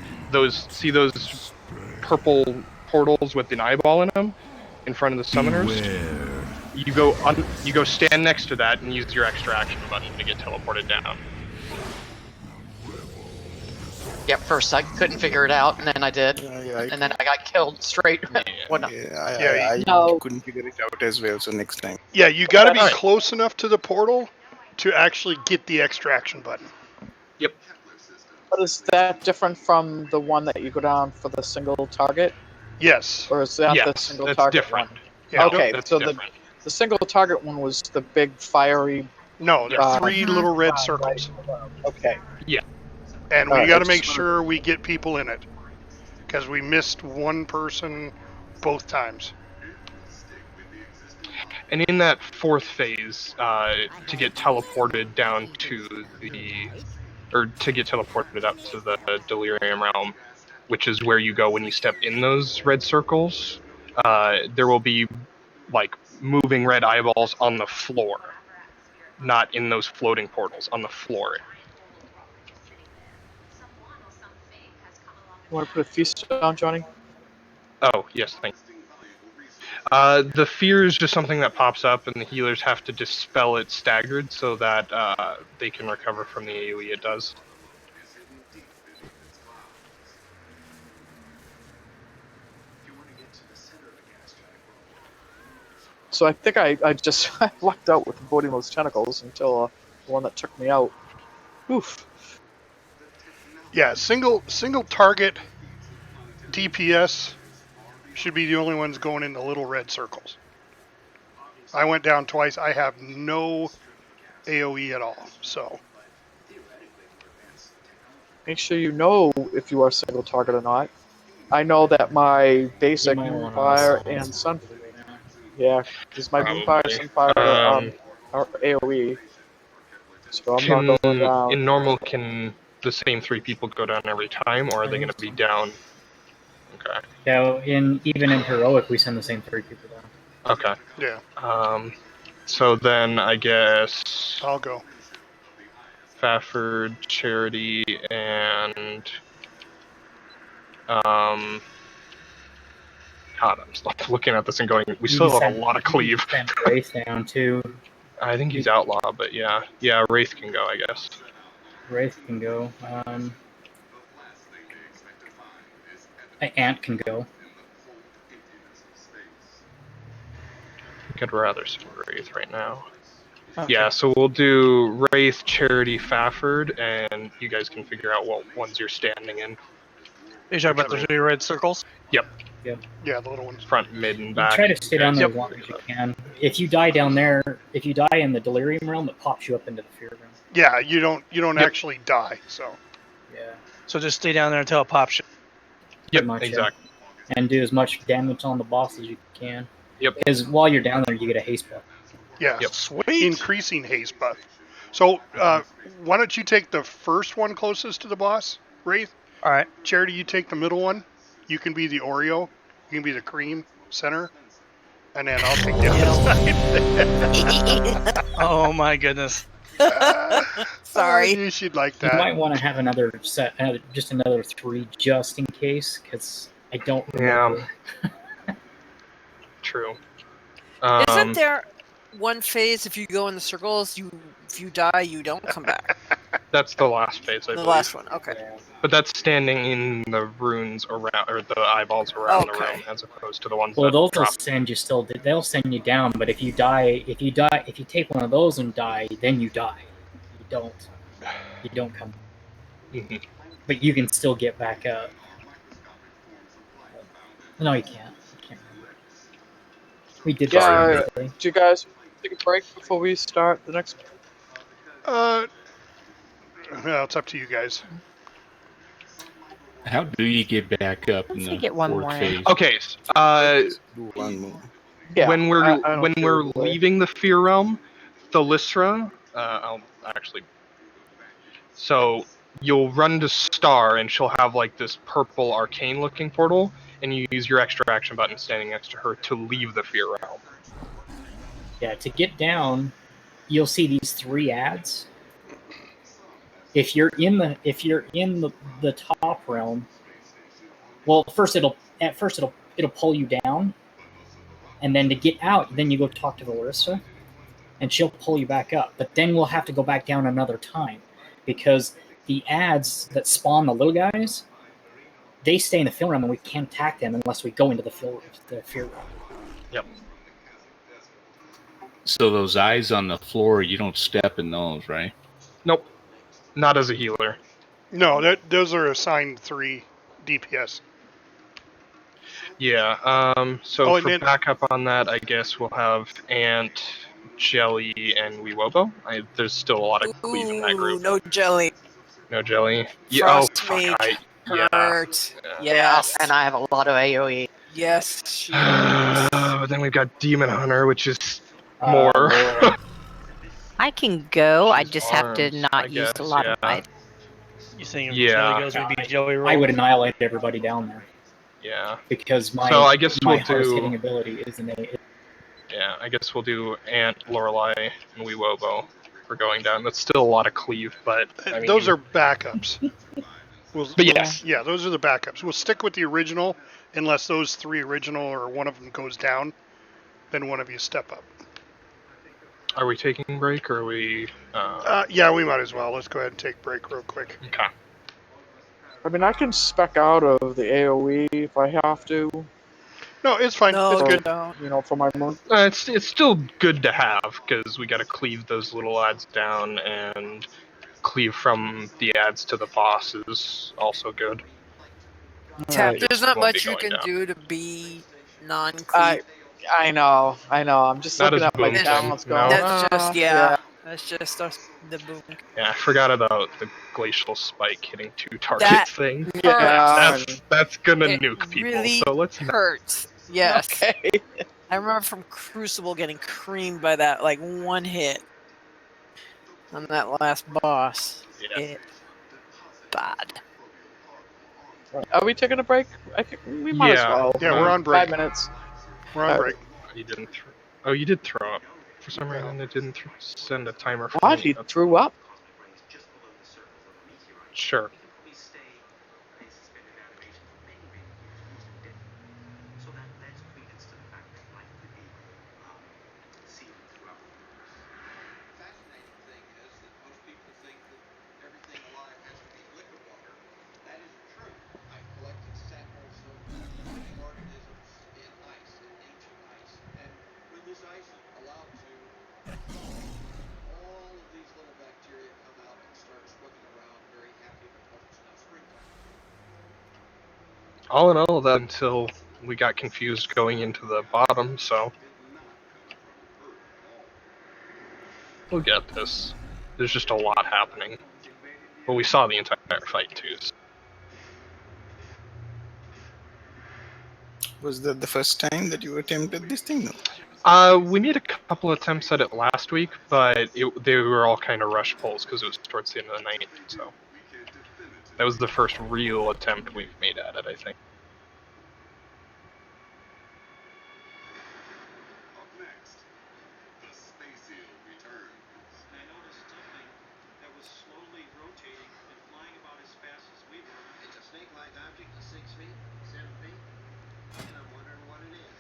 See those purple portals with an eyeball in them in front of the summoners? Beware. You go stand next to that and use your extra action button to get teleported down. Yep, first I couldn't figure it out, and then I did, and then I got killed straight. I No. couldn't figure it out as well, so next time. Yeah, you got to be Alright. close enough to the portal to actually get the extraction button. Yep. But is that different from the one that you go down for the single target? Yes. Or is that Yes, the single that's target different. one? Yeah. Okay, That's so different. the single target one was the big fiery. No, there are three little red round, circles. right? Okay. Yeah. And we Alright, got I to make just sure we get people in it. Because we missed one person both times. And in that fourth phase, to get teleported down to to get teleported up to the Delirium Realm, which is where you go when you step in those red circles, there will be, like, moving red eyeballs on the floor. Not in those floating portals, on the floor. You want to put a feast down, Johnny? Oh, yes, thank you. The fear is just something that pops up, and the healers have to dispel it staggered so that they can recover from the AoE it does. So I think I just lucked out with avoiding those tentacles until the one that took me out. Oof. Yeah, single target DPS should be the only ones going in the little red circles. I went down twice. I have no AoE at all, so. Make sure you know if you are single target or not. I know that my basic Moonfire and Sun. Yeah, because my Moonfire and Sunfire are AoE. So I'm not going down. In normal, can the same 3 people go down every time, or are they going to be down? Okay. Yeah, even in heroic, we send the same 3 people down. Okay. Yeah. So then I guess I'll go. Faffard, Charity, and God, I'm just looking at this and going, we still have a lot of cleave. Send Wraith down too. I think he's outlaw, but yeah, Wraith can go, I guess. Wraith can go. Ant can go. I'd rather send Wraith right now. Okay. Yeah, so we'll do Wraith, Charity, Fafford, and you guys can figure out what ones you're standing in. You talking about the 3 red circles? Yep. Yeah, the little ones. Front, mid, and You back. try to stay down there as long as you can. If you die down there, if you die in the Delirium realm, it pops you up into the Fear realm. Yeah, you don't actually die, so. Yeah. So just stay down there until it pops you. Yep, much, exactly. and do as much damage on the boss as you can. Yep. Because while you're down there, you get a haste buff. Yeah, Yep. sweet. Increasing haste buff. So why don't you take the first one closest to the boss, Wraith? All right. Charity, you take the middle one. You can be the Oreo. You can be the cream center. And then I'll take the other side. Oh my goodness. Sorry. You should like that. You might want to have another set, just another 3 just in case, because I don't remember. Yeah. True. Isn't there one phase if you go in the circles, if you die, you don't come back? That's the last phase, I believe. The last one, okay. But that's standing in the runes around, or the eyeballs around the room, as opposed to the ones that Those drop. will send you still. They'll send you down, but if you take one of those and die, then you die. You don't come. But you can still get back up. No, you can't. We did this previously. Do you guys take a break before we start the next? Well, it's up to you guys. How do you get back up in the get one fourth more. phase? Okay. One more. Yeah, when we're feel leaving the Fear Realm, the Lystra, I'll actually. So you'll run to Star, and she'll have like this purple arcane-looking portal, and you use your extra action button standing next to her to leave the Fear Realm. Yeah, to get down, you'll see these 3 ads. If you're in the top realm, well, it'll pull you down, and then to get out, then you go talk to Larissa, and she'll pull you back up. But then we'll have to go back down another time, because the ads that spawn the little guys, they stay in the field realm, and we can't attack them unless we go into the fear realm. Yep. So those eyes on the floor, you don't step in those, right? Nope. Not as a healer. No, those are assigned 3 DPS. Yeah. So for then, backup on that, I guess we'll have Ant, Jelly, and Weewobo. There's still a lot of cleave in that group. No jelly. No Jelly. Frost fuck. Mage. Yeah. Hurt. Yeah, Yes. and I have a lot of AoE. Yes, she But then we've got Demon Hunter, which is more. I can go. I just have to Arms, not I use a guess, lot of yeah. my. You think if Yeah. Jelly goes, we'd be Jelly roll? I would annihilate everybody down there. Yeah. Because my So I guess my we'll hardest do. hitting ability is an A. Yeah, I guess we'll do Ant, Lorelei, and Weewobo for going down. That's still a lot of cleave, but I mean, those are backups. yes. Yeah, those are the backups. We'll stick with the original unless those 3 original or one of them goes down. Then one of you step up. Are we taking a break, or are we? Yeah, we might as well. Let's go ahead and take a break real quick. Okay. I mean, I can spec out of the AOE if I have to. No, it's fine. No, it's good. You know, for my moon. It's still good to have because we got to cleave those little ads down, and cleave from the ads to the boss is also good. There's not Won't much be you going can down. do to be non-cleave. I know. I'm just Not looking as at my boom balance thing, going. no. That's just That's just the boom. Yeah, I forgot about the glacial spike hitting 2 targets thing. Yeah. That's gonna It nuke people. really So let's not. hurts. Yes. Okay. I remember from Crucible getting creamed by that like one hit on that last boss. Yeah. It bad. Are we taking a break? I think we might as well. Yeah, we're on break. 5 minutes. We're on break. You didn't. Oh, you did throw up. For some reason, it didn't send a timer for What? me. He threw up? Sure. All in all, that until we got confused going into the bottom, so we'll get this. There's just a lot happening. Well, we saw the entire fight too. So. Was that the first time that you attempted this thing? No. We made a couple attempts at it last week, but they were all kind of rush pulls because it was towards the end of the night. So that was the first real attempt we've made at it, I think. Up next, the Space Eel returns. I noticed something that was slowly rotating and flying about as fast as we were. It's a snake-like object that's 6 feet, 7 feet, and I'm wondering what it is.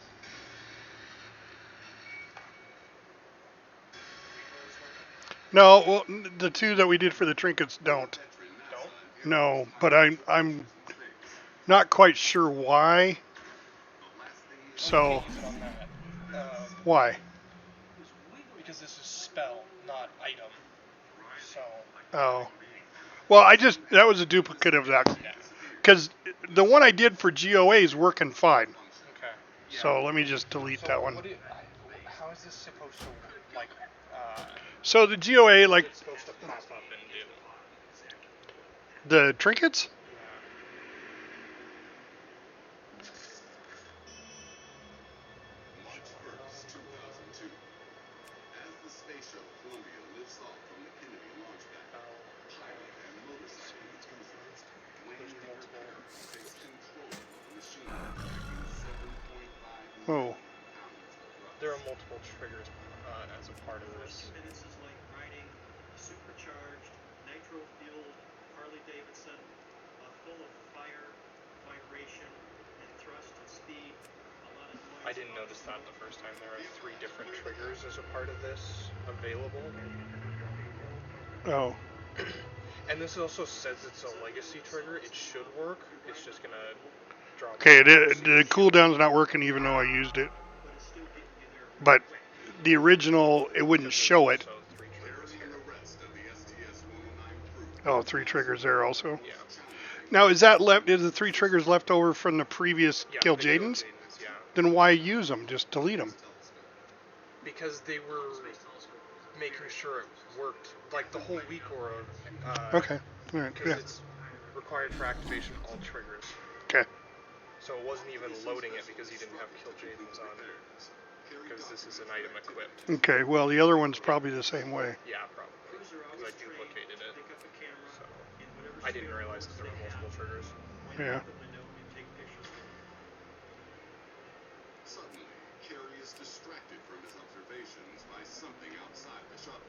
No, well, the two that we did for the trinkets don't. No, but I'm not quite sure why. So, why? Because this is spell, not item. So. Oh. Well, that was a duplicate of that. Because the one I did for GOA is working fine. Okay. Yeah. So let me just delete that one. How is this supposed to, like, So the GOA, like, it's supposed to pop up and do? the trinkets? March 1st, 2002. As the space shuttle Columbia lifts off from the Kennedy launch pad, pilot and motorcycle enthusiast Wayne Decker takes control of the machine, packing 7.5 Oh. There are multiple triggers as a part of this. Minutes is like riding a supercharged, nitro-fueled Harley Davidson, full of fire, vibration, and thrust and speed. A lot of noise. I didn't notice that the first time. There are 3 different triggers as a part of this available. Oh. And this also says it's a legacy trigger. It should work. It's just gonna drop. Okay, the cooldown's not working even though I used it. But the original, it wouldn't show it. Oh, 3 triggers there also. Yeah. Now, is the 3 triggers left over from the previous Kill Jadens? Yeah. Then why use them? Just delete them. Because they were making sure it worked, like the whole week or Okay. All right. Because Yeah. it's required for activation of all triggers. Okay. So it wasn't even loading it because you didn't have Kill Jadens on it. Because this is an item equipped. Okay. Well, the other one's probably the same way. Yeah, probably. Because I duplicated it. So I didn't realize that there were multiple triggers. Yeah. Suddenly, Carrie is distracted from his observations by something outside the shuttle.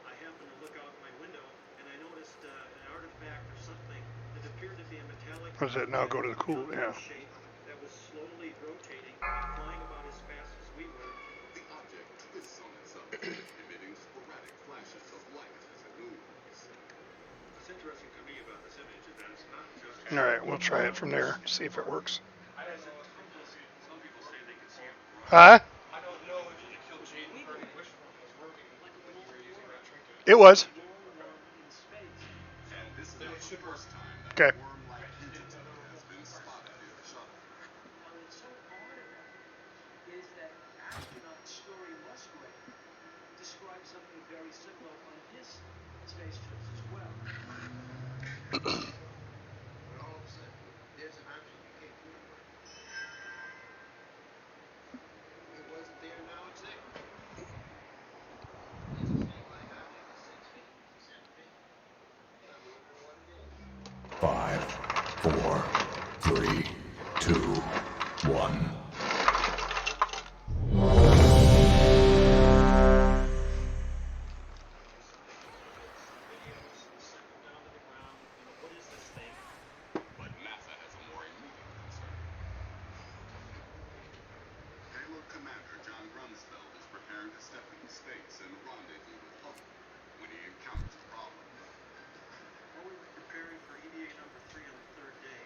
I happened to look out my window and I noticed an artifact or something that appeared to be a metallic. What does that now go to the cool? Yeah. Shape that was slowly rotating and flying about as fast as we were. The object twists on itself, emitting sporadic flashes of light as it moves. What's interesting to me about this image is that it's not just. All right. We'll try it from there. See if it works. Some people say they can see it. Huh? I don't know if the Kill Jaden part of which one was working when you were using that trinket. It was. And this is the first time that Okay. a worm-like entity has been spotted near the shuttle. What's so odd about it is that astronaut Story Musgrave describes something very similar on his space trips as well. When all of a sudden, there's an object you can't put it where. It wasn't there, now it's there. It's a snake-like object that's 6 feet, 7 feet. And I'm wondering what it is. 5, 4, 3, 2, 1. But NASA has a more immediate concern. Payload Commander John Rumsfeld is preparing to step into space and rendezvous with Hubble when he encounters a problem. While we were preparing for EVA number 3 on the 3rd day,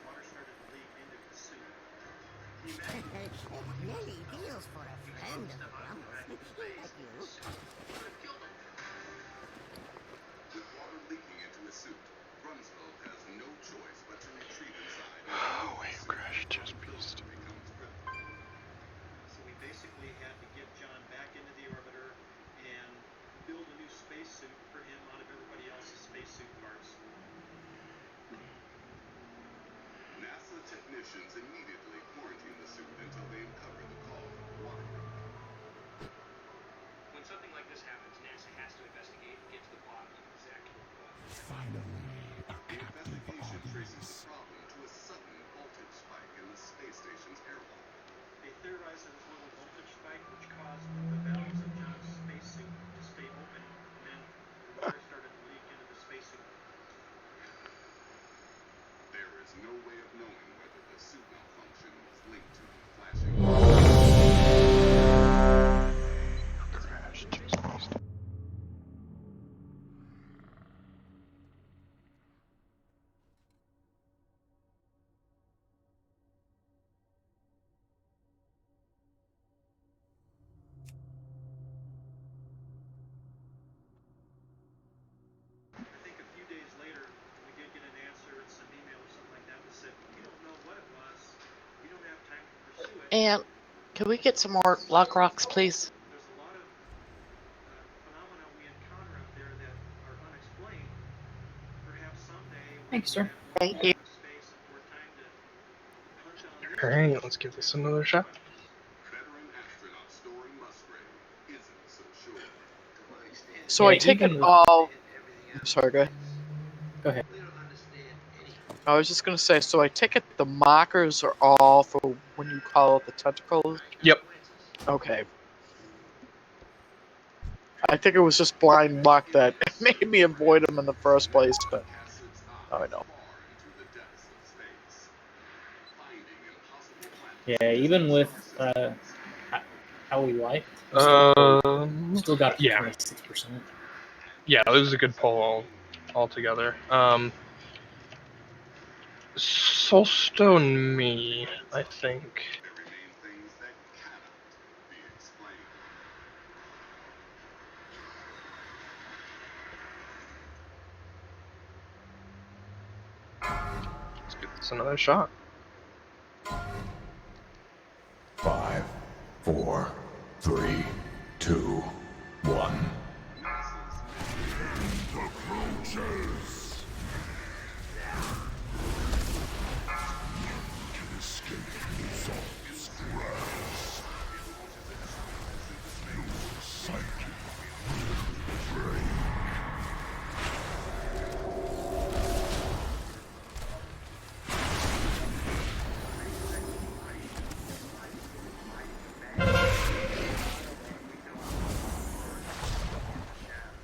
water started to leak into his suit. He imagined It really feels for a friend of the Grumbles, like you. With water leaking into his suit, Rumsfeld has no choice but to retreat inside. Wave crash just beast. So we basically had to get John back into the orbiter and build a new spacesuit for him out of everybody else's spacesuit parts. NASA technicians technicians immediately quarantine the suit until they uncover the cause of the water break. When something like this happens, NASA has to investigate and get to the bottom of exactly what caused it. Finally, a The captive investigation traces the audience. problem to a sudden voltage spike in the space station's airlock. They theorized there was a little voltage spike which caused the valves of John's spacesuit to stay open, and then the water started to leak into the spacesuit. There is no way of knowing whether the suit malfunction was linked to the flashing. I think a few days later, we did get an answer, some email or something like that that said, we don't know what it was, we don't have time to pursue it. And can we get some more lock rocks, please? There's a lot of phenomena we encounter up there that are unexplained. Perhaps someday Thank you, sir. Thank you. space and more time to hunt down these Alright, let's give this another shot. Veteran astronaut Story Musgrave isn't so sure. So Yeah, I take it even with- all. I'm sorry, go ahead. Go ahead. I was just gonna say, so I take it the markers are all for when you call out the tentacles? Yep. Okay. I think it was just blind luck that made me avoid them in the first place, but now I know. Yeah, even with how we liked, still got yeah. 26%. Yeah, it was a good poll altogether. Soulstone me, I think. There remain things that cannot be explained. Let's give this another shot. 5, 4, 3, 2, 1. Approaches. Can escape Zolt's grasp. Your psyche will break.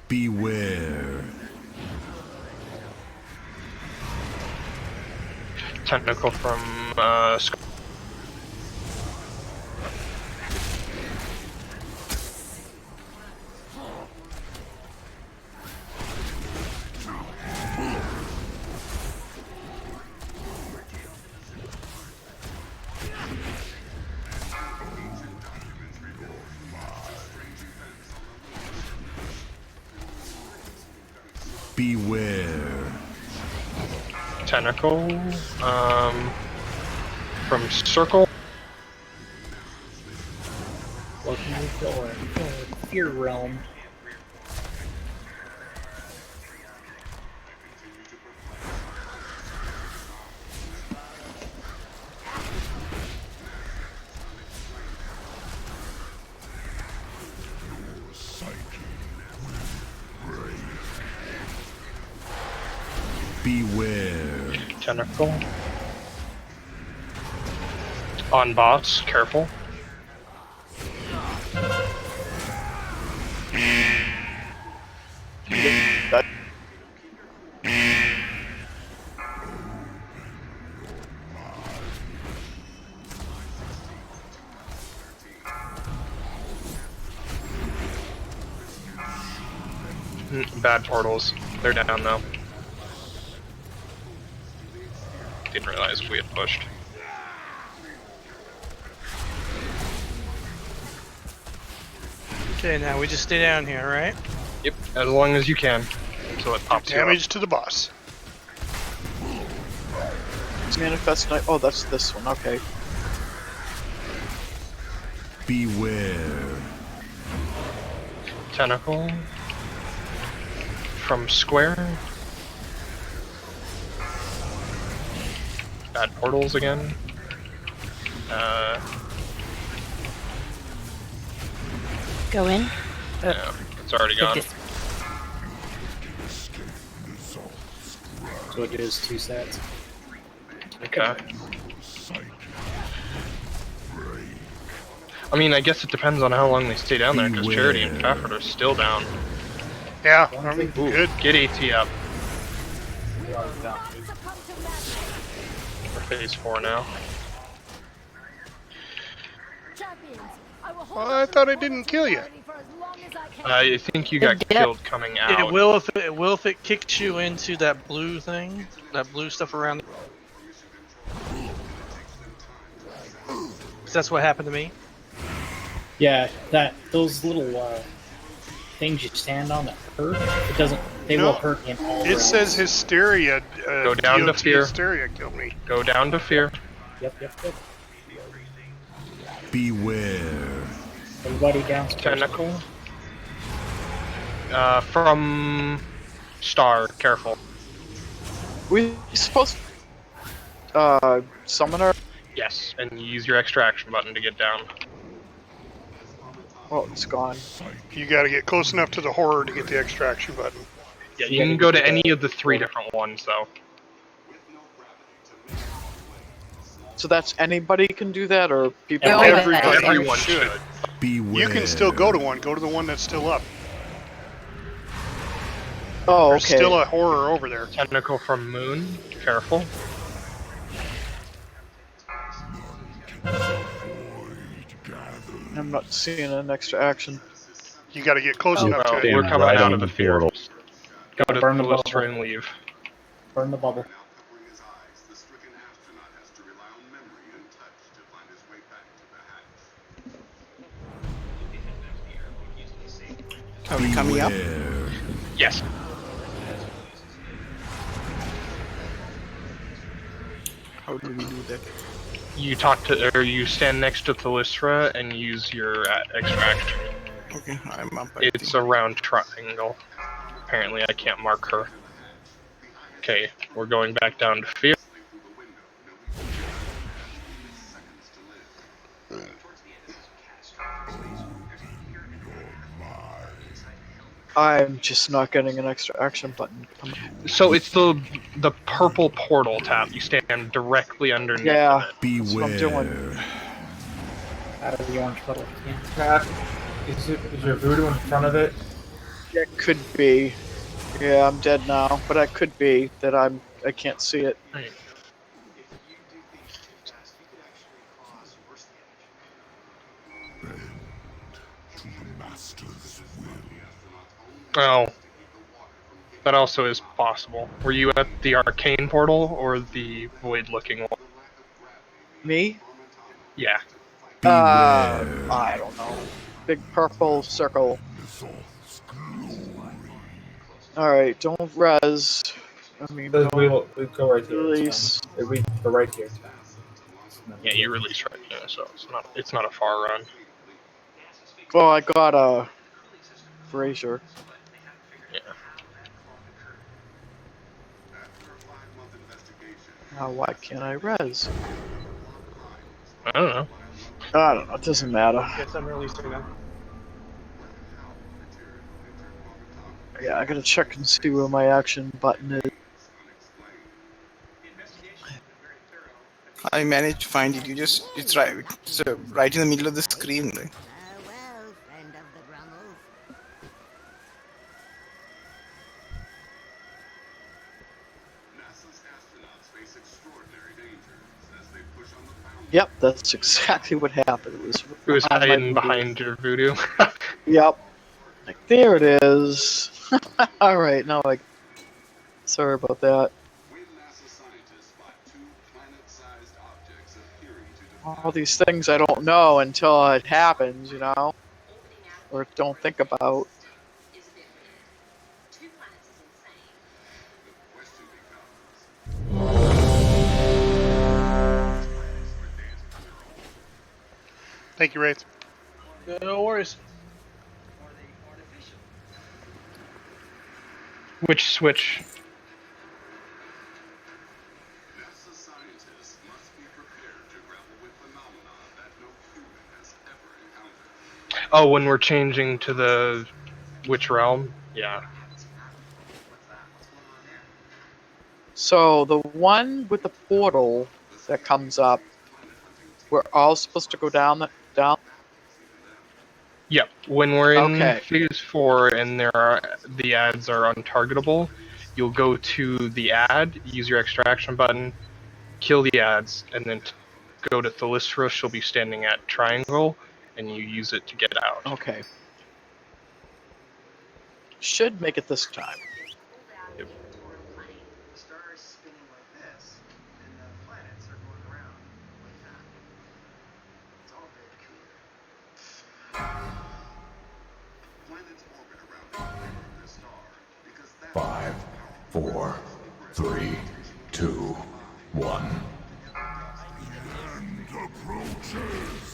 Beware. Technical from Beware. Tentacle, from Circle. Welcome to the Fear Realm. Your psyche will break. Beware. Tentacle. On boss, careful. That Bad portals. They're down though. Didn't realize we had pushed. Okay, now we just stay down here, right? Yep, as long as you can. Until it pops you up. Damage to the boss. manifest night. Oh, that's this one. Okay. Beware. Tentacle. From Square. Bad portals again. Go in. Yeah, it's already gone. So it is 2 sets. Okay. I mean, I guess it depends on how long they stay down there, because Charity and Fafford are still down. Yeah, I mean, Ooh, good. Get AT up. We're phase 4 now. I thought it didn't kill you. I think you got killed coming out. It will if it kicks you into that blue thing, that blue stuff around. That's what happened to me. Yeah, those little things you stand on that hurt. It doesn't. They will hurt in all. It says hysteria. Go down to DOT fear. Hysteria killed me. Go down to fear. Yep. Beware. Everybody downstairs. Tentacle. From Star, careful. We supposed summon her? Yes, and use your extraction button to get down. Oh, it's gone. You got to get close enough to the horror to get the extraction button. Yeah, you can go to any of the 3 different ones, though. So that's anybody can do that, or people? Everyone should. Beware. You can still go to one. Go to the one that's still up. Oh, okay. There's still a horror over there. Tentacle from Moon, careful. I'm not seeing an extra action. You got to get close enough to it. We're coming right out on of the the portal. Gotta Go to burn the Callisto bubble. and leave. Burn the bubble. Are we coming up? Yes. How do we do that? You talk to, or you stand next to Thalystra and use your extraction. Okay, I'm up. It's a round triangle. Apparently, I can't mark her. Okay, we're going back down to fear. I'm just not getting an extra action button. So it's the purple portal tab. You stand directly underneath Yeah, it. that's what I'm doing. Out of the orange puddle. Yeah. Pat, is your voodoo in front of it? It could be. Yeah, I'm dead now, but I could be that I can't see it. Right. Oh, that also is possible. Were you at the arcane portal or the void-looking one? Me? Yeah. I don't know. Big purple circle. Alright, don't res. I mean, We go right here. release. We go right here. Yeah, you release right now, so it's not a far run. Well, I got a brazier. Yeah. Now why can't I res? I don't know. I don't know, it doesn't matter. Guess I'm releasing them. Yeah, I gotta check and see where my action button is. I managed to find it. It's right in the middle of the screen. Right? Yep, that's exactly what happened. It was hiding behind your voodoo. Yep. Like, there it is. Alright, now sorry about that. All these things I don't know until it happens, you know? Or don't think about. Thank you, Wraith. No worries. Which switch? Oh, when we're changing to the which realm? Yeah. So the one with the portal that comes up, we're all supposed to go down. Yep. When we're in Okay. phase 4 and the ads are untargetable, you'll go to the ad, use your extraction button, kill the ads, and then go to Thalystra. She'll be standing at triangle, and you use it to get out. Okay. Should make it this time. Yep. The star is spinning like this, and the planets are going around like that. It's all very clear. Planets orbit around the core of their star because that's 5, 4, 3, 2, 1. The end approaches.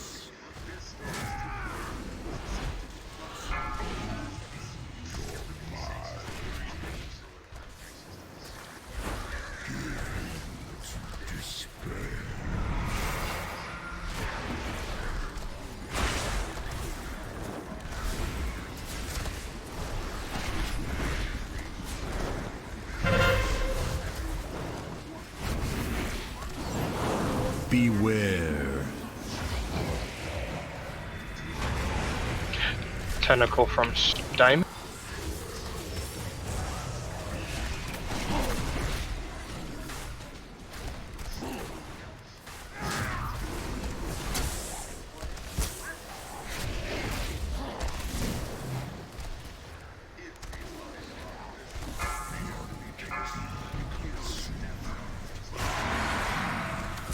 Beware. Tentacle from Diamond.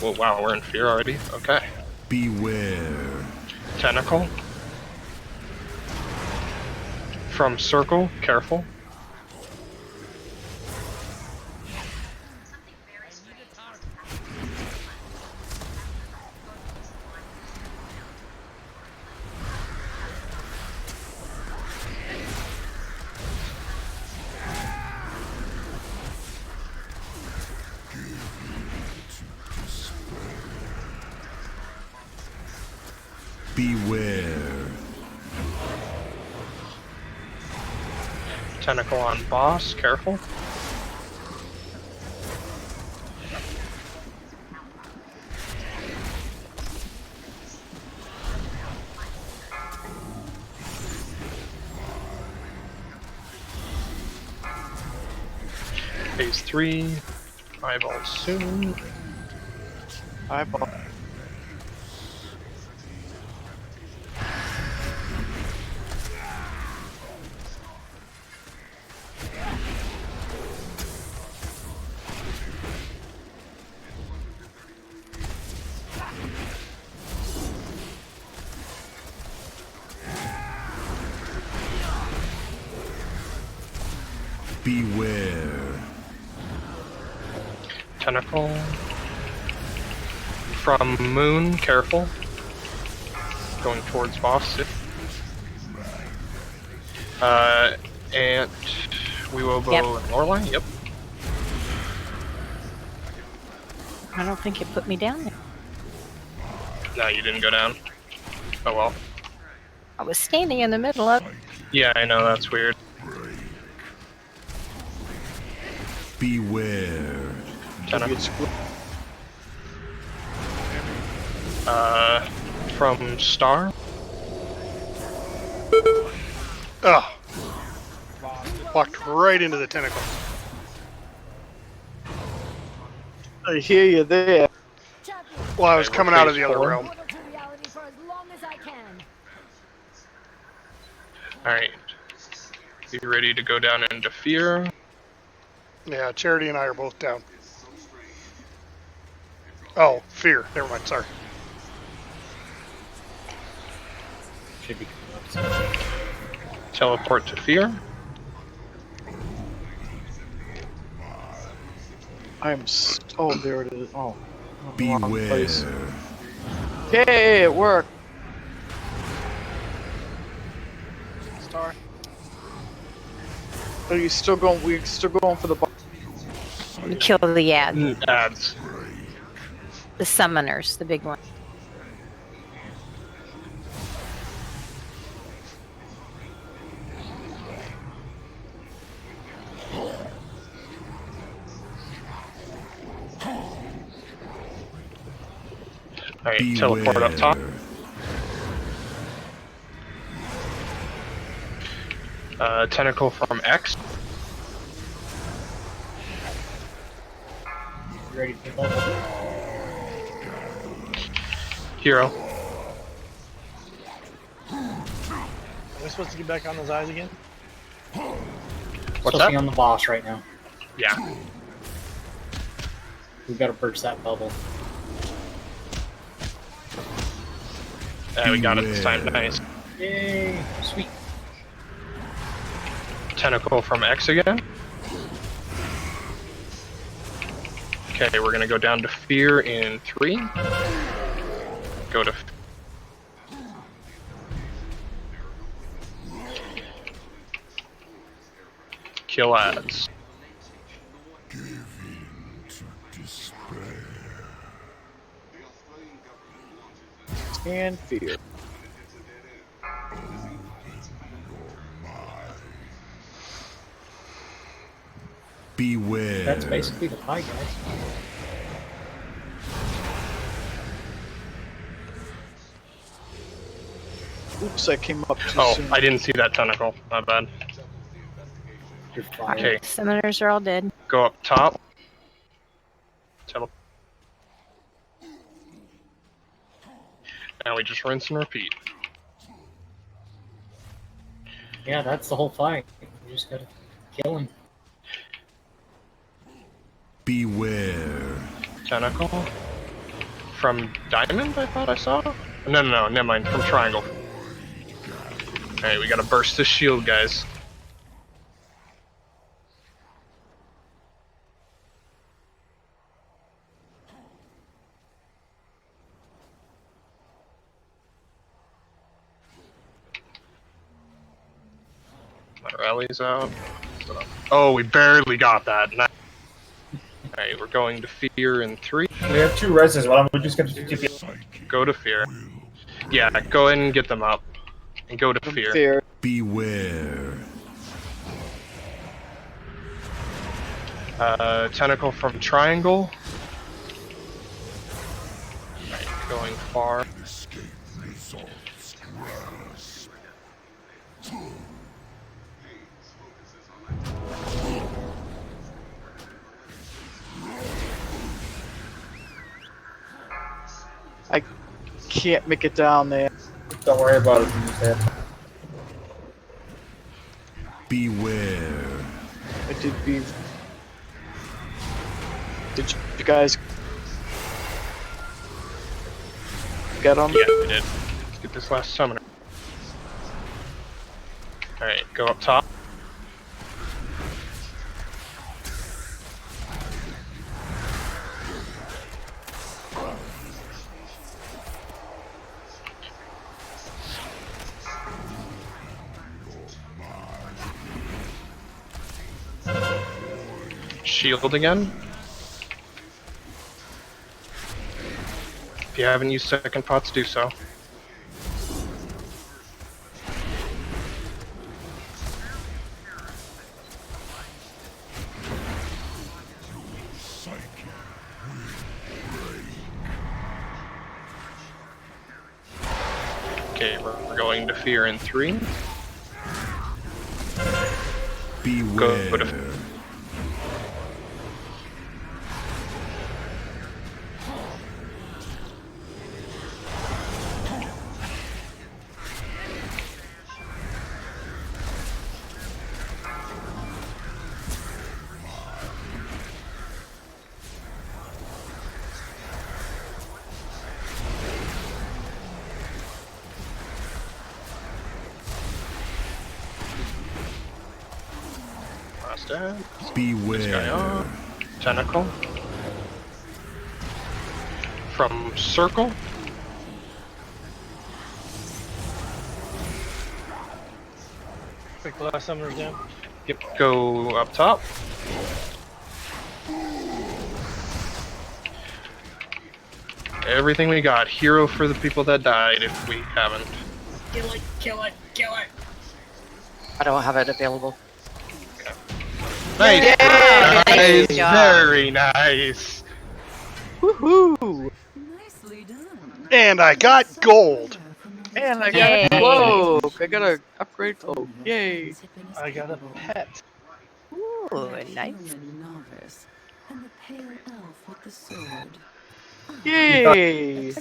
Oh wow, we're in fear already? Okay. Beware. Tentacle. From Circle, careful. Beware. Tentacle on boss, careful. Phase 3, eyeball soon. Eyeball. Beware. Tentacle. From Moon, careful. Going towards boss. Ant, Weewobo, Yep. and Lorelei, yep. I don't think it put me down there. No, you didn't go down. Oh well. I was standing in the middle of. Yeah, I know, that's weird. Beware. Tentacle. From Star. Ugh. Walked right into the tentacle. I hear you there. Well, I was coming out of the other realm. Alright. Be ready to go down into fear. Yeah, Charity and I are both down. Oh, fear. Never mind, sorry. Should be. Teleport to fear. Oh, there it is. Oh. Beware. Hey, it worked. Star. Are you still going? We're still going for the boss. Kill the ads. Ads. The summoners, the big one. Alright, teleport up top. Tentacle from X. You ready to bubble? Hero. Are we supposed to get back on those eyes again? What's Supposed to be that? on the boss right now. Yeah. We've got to burst that bubble. Yeah, we got it this time. Nice. Yay! Sweet. Tentacle from X again. Okay, we're gonna go down to fear in 3. Go to. Kill ads. And fear. Beware. That's basically the pie, guys. Oops, I came up too Oh, soon. I didn't see that tentacle. My bad. Okay, Summoners are all dead. go up top. Now we just rinse and repeat. Yeah, that's the whole fight. We just gotta kill him. Beware. Tentacle. From Diamond, I thought I saw? No, never mind. From Triangle. Alright, we gotta burst this shield, guys. My rally's out. Oh, we barely got that. Nice. Alright, we're going to fear in 3. We have 2 reses. Why don't we just get to TP? Go to fear. Yeah, go ahead and get them up. And go to fear. Beware. Tentacle from Triangle. Alright, going far. I can't make it down there. Don't worry about it. You just have Beware. I did be. Did you guys get on? Yeah, we did. Let's get this last summoner. Alright, go up top. Shield again. If you haven't used second pots, do so. Okay, we're going to fear in 3. Beware. Go to Beware. This guy up. Tentacle. From Circle. Pick the last summoners down. Yep, go up top. Everything we got. Hero for the people that died if we haven't. Kill it, kill it, kill it. I don't have it available. Nice! Yay! Nice! Nice job. Very nice! Woohoo! Nicely done. And I got gold. And I got a cloak. I got a upgrade cloak. Yay! I got a pet. Ooh, nice. Novice and the pale elf with the sword. Yay!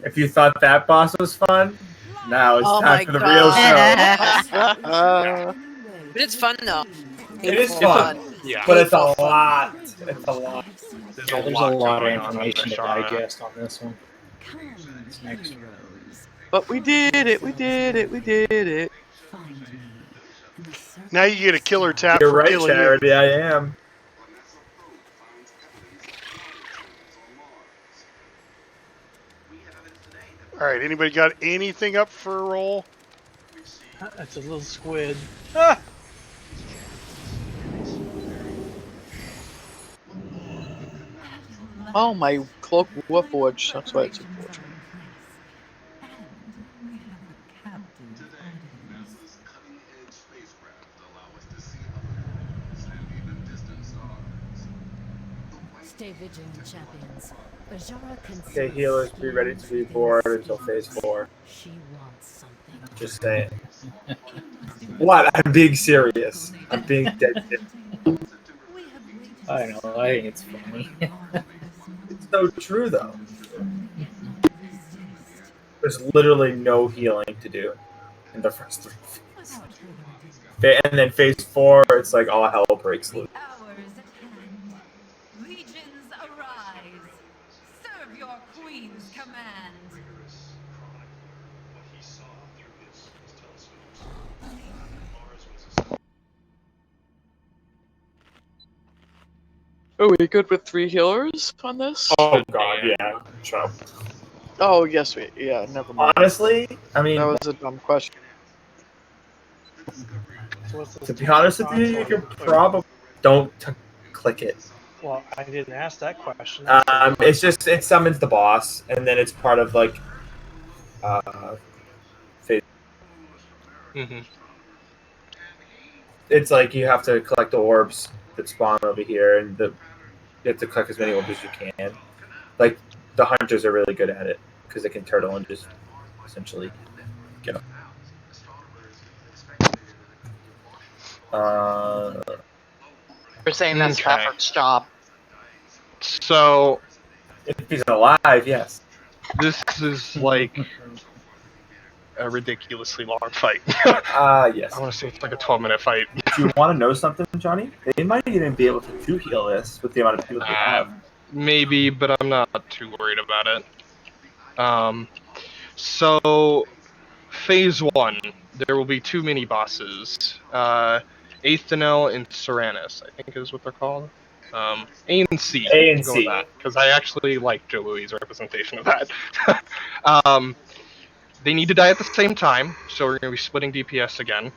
If you thought that boss was fun, now it's Oh time my for the real show. But it's fun though. It is fun, Yeah. but it's a lot. It's a lot. There's Yeah, a there's lot a lot of going on information the to Shara. digest on this one. It's next. But we did it. We did it. We did it. Now you get a killer tap You're for right, killing Charity. you. I am. All right, anybody got anything up for a roll? That's a little squid. Ah! Oh, my cloak warforged. That's why it's unfortunate. Stay vigilant, champions. Ajara can Okay, healers, be ready to be bored until phase 4. She wants something. Just saying. What? I'm being serious. I'm being dead serious. I know. I think it's funny. It's so true, though. There's literally no healing to do in the first 3 phases. And then phase 4, it's like all hell breaks loose. Legions arise. Serve your queen's command. Are we good with 3 healers on this? Oh god, yeah. Sure. Oh, yes, yeah, never mind. Honestly, I mean, that was a dumb question. To be honest with you, you could probably don't click it. Well, I didn't ask that question. It's just it summons the boss, and then it's part of like phase. It's like you have to collect the orbs that spawn over here, and you have to collect as many orbs as you can. Like the hunters are really good at it because they can turtle and just essentially get them. You're saying that's Faffard's job. So, if he's alive, yes. This is like a ridiculously long fight. Yes. I want to say it's like a 12-minute fight. Do you want to know something, Johnny? They might even be able to heal this with the amount of people they have. Maybe, but I'm not too worried about it. So, phase 1, there will be 2 mini-bosses. Aethanel and Seranus, I think is what they're called. A and C. A and Go C. with that, because I actually like Joe Louis' representation of that. They need to die at the same time, so we're going to be splitting DPS again.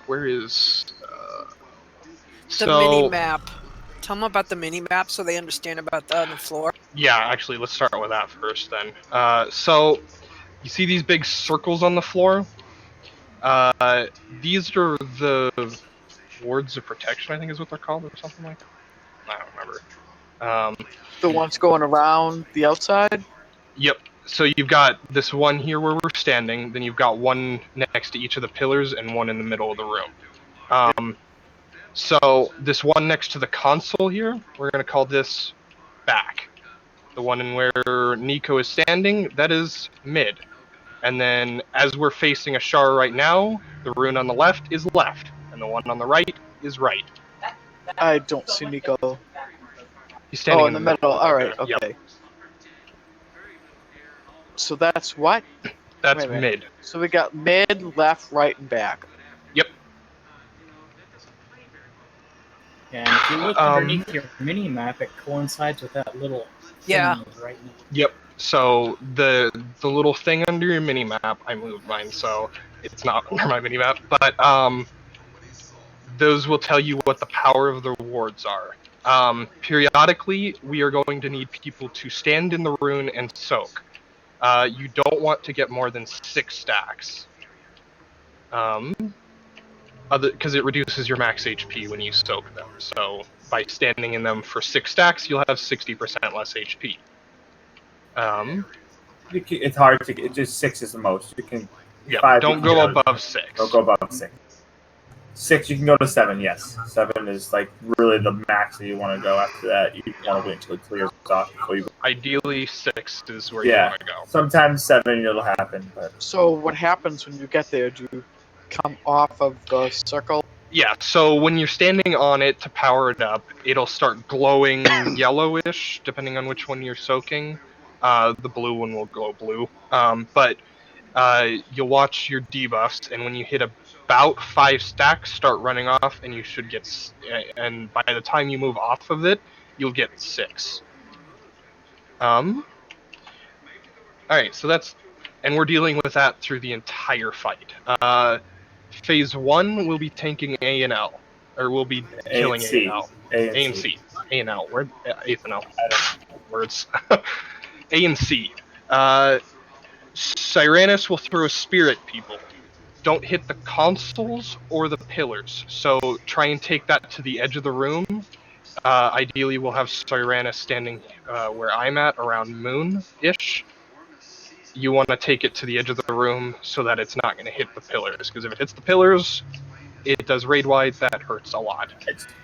Where is... The mini map. Tell them about the mini map so they understand about the floor. Yeah, actually, let's start with that first then. So, you see these big circles on the floor? These are the wards of protection, I think is what they're called, or something like that. I don't remember. The ones going around the outside? Yep. So you've got this one here where we're standing, then you've got one next to each of the pillars and one in the middle of the room. So this one next to the console here, we're going to call this back. The one in where Nico is standing, that is mid. And then as we're facing Ashara right now, the rune on the left is left, and the one on the right is right. I don't see Nico. He's standing in the middle. All right, okay. Yep. So that's what? That's mid. So we got mid, left, right, and back. Yep. And if you look underneath your mini map, it coincides with that little thing right now. Yep. So the little thing under your mini map, I moved mine, so it's not under my mini map. But those will tell you what the power of the wards are. Periodically, we are going to need people to stand in the rune and soak. You don't want to get more than 6 stacks. Because it reduces your max HP when you soak them. So by standing in them for 6 stacks, you'll have 60% less HP. It's hard to get. Just 6 is the most. You can. Yeah, 5, don't go above 6. Don't go above 6. 6, you can go to 7. Yes, 7 is like really the max that you want to go. After that, you want to wait until it clears off before you. Ideally, 6 is where you want to go. Sometimes 7 it'll happen, but. So what happens when you get there? Do you come off of the circle? Yeah, so when you're standing on it to power it up, it'll start glowing yellowish, depending on which one you're soaking. The blue one will glow blue. But you'll watch your debuffs, and when you hit about 5 stacks, start running off, and you should get. And by the time you move off of it, you'll get 6. Alright, so that's. And we're dealing with that through the entire fight. Phase 1 will be tanking A and L. Or we'll be killing A and L. A and C. A and L. Where? A and L. Words. A and C. Cyranus will throw a spear at people. Don't hit the consoles or the pillars. So try and take that to the edge of the room. Ideally, we'll have Cyranus standing where I'm at, around Moon-ish. You want to take it to the edge of the room so that it's not going to hit the pillars. Because if it hits the pillars, it does raid-wide, that hurts a lot.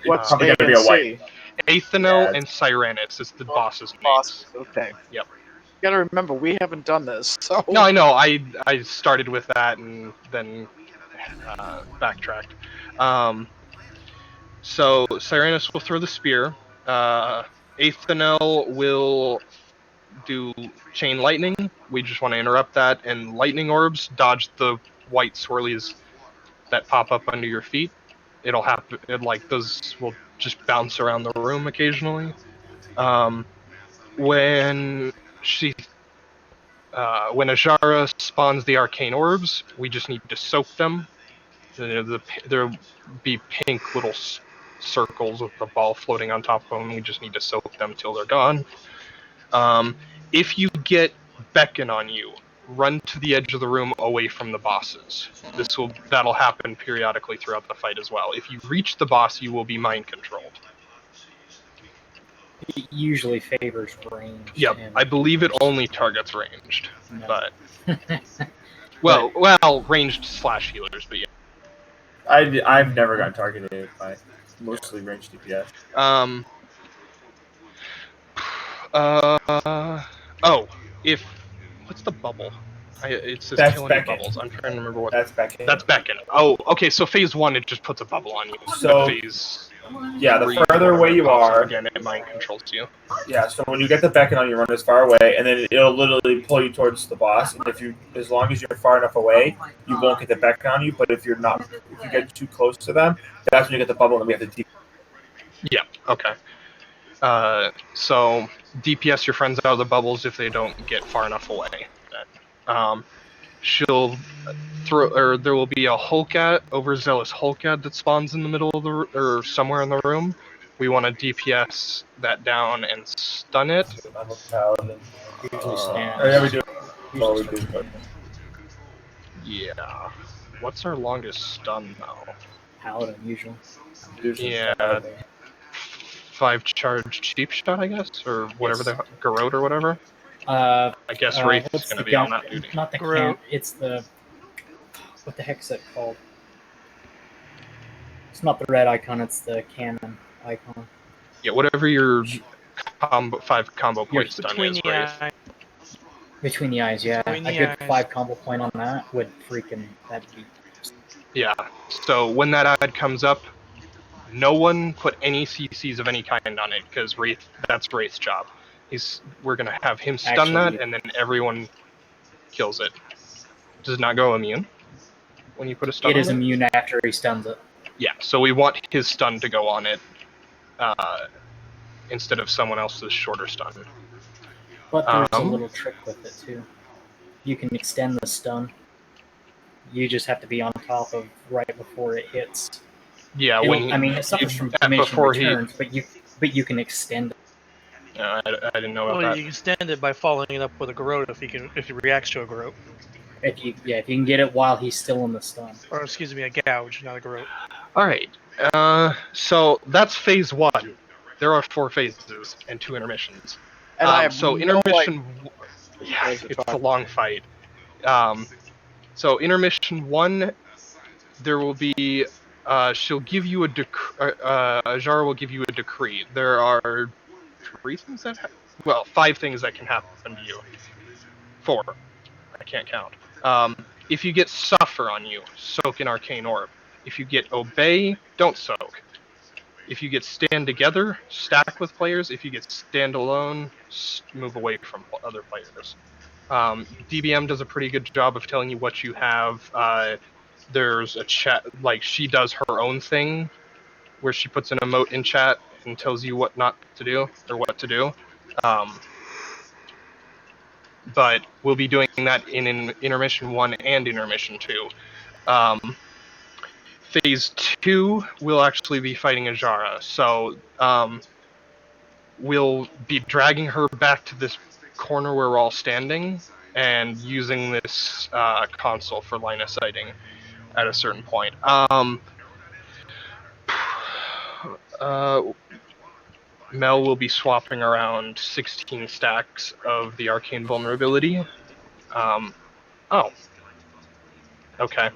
What's A and C? Aethanol and Cyranus is the boss's names. Okay. Yep. You gotta remember, we haven't done this, so... No, I know. I started with that and then backtracked. So Cyranus will throw the spear. Aethanol will do chain lightning. We just want to interrupt that. And lightning orbs, dodge the white swirlies that pop up under your feet. It'll happen. Those will just bounce around the room occasionally. When Ajara spawns the arcane orbs, we just need to soak them. There'll be pink little circles with the ball floating on top of them. We just need to soak them till they're gone. If you get beckon on you, run to the edge of the room away from the bosses. That'll happen periodically throughout the fight as well. If you reach the boss, you will be mind controlled. It usually favors ranged. Yep, I believe it only targets ranged, No. but well, ranged / healers, but yeah. I've never gotten targeted by mostly ranged DPS. What's the bubble? It says That's killing beckon. bubbles. I'm trying to remember what. That's beckon. That's beckon. Oh, okay. So phase 1, it just puts a bubble on you. So phase the further away you are, again, it mind controls you. Yeah. So when you get the beckon on, you run as far away, and then it'll literally pull you towards the boss. And as long as you're far enough away, you won't get the beckon on you. But if you get too close to them, that's when you get the bubble, and we have to. Yeah. Okay. So DPS your friends out of the bubbles if they don't get far enough away. She'll throw, or there will be a overzealous Hulkad that spawns in the middle of or somewhere in the room. We want to DPS that down and stun it. I'm a paladin. Usually stand. Yeah, we do. Yeah. What's our longest stun though? Paladin usually. Yeah. 5 charge cheap shot, I guess, or whatever the Garrote or whatever. I guess Wraith is going to be on that duty. Not the cannon. It's the what the heck's it called? It's not the red icon. It's the cannon icon. Yeah, whatever your 5 combo points done is, Wraith. Between the eyes, yeah. A good 5 combo point on that would that'd be. Yeah. So when that ad comes up, no one put any CCs of any kind on it because that's Wraith's job. We're gonna have him stun that, and then everyone kills it. Does it not go immune when you put a stun on it? It is immune after he stuns it. Yeah, so we want his stun to go on it instead of someone else's shorter stun. But there's a little trick with it too. You can extend the stun. You just have to be on top of right before it hits. Yeah, it suffers from diminishing returns, but you can extend it. I didn't know about that. You can extend it by following it up with a Garrote if he reacts to a Garrote. If you can get it while he's still in the stun. Or excuse me, a gouge, not a Garrote. All right. So that's phase 1. There are 4 phases and 2 intermissions. And I have so no intermission, yeah, it's a long fight. So intermission 1, there will be, she'll give you a Jara will give you a decree. There are 3 things that, 5 things that can happen to you. 4, I can't count. If you get suffer on you, soak in arcane orb. If you get obey, don't soak. If you get stand together, stack with players. If you get stand alone, move away from other players. DBM does a pretty good job of telling you what you have. There's a chat, like she does her own thing, where she puts an emote in chat and tells you what not to do or what to do. But we'll be doing that in intermission 1 and intermission 2. Phase 2, we'll actually be fighting Ajara. So we'll be dragging her back to this corner where we're all standing and using this console for line of sighting at a certain point. Mel will be swapping around 16 stacks of the arcane vulnerability. Oh. Okay.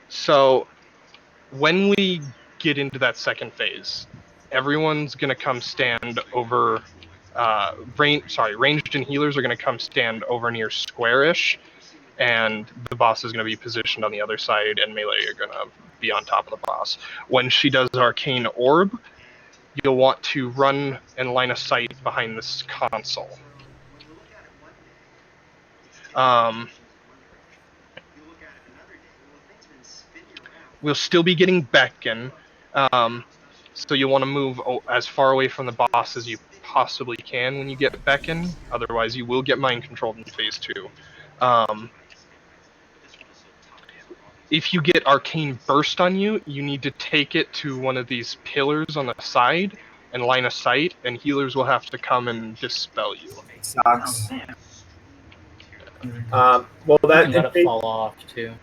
So, when we get into that second phase, everyone's gonna come stand over. Ranged and healers are gonna come stand over near square-ish, and the boss is gonna be positioned on the other side, and melee are gonna be on top of the boss. When she does arcane orb, you'll want to run and line of sight behind this console. We'll still be getting beckon, so you'll want to move as far away from the boss as you possibly can when you get beckon. Otherwise, you will get mind controlled in phase 2. If you get arcane burst on you, you need to take it to one of these pillars on the side and line of sight, and healers will have to come and dispel you. Sucks. Well, that you can let it fall off too.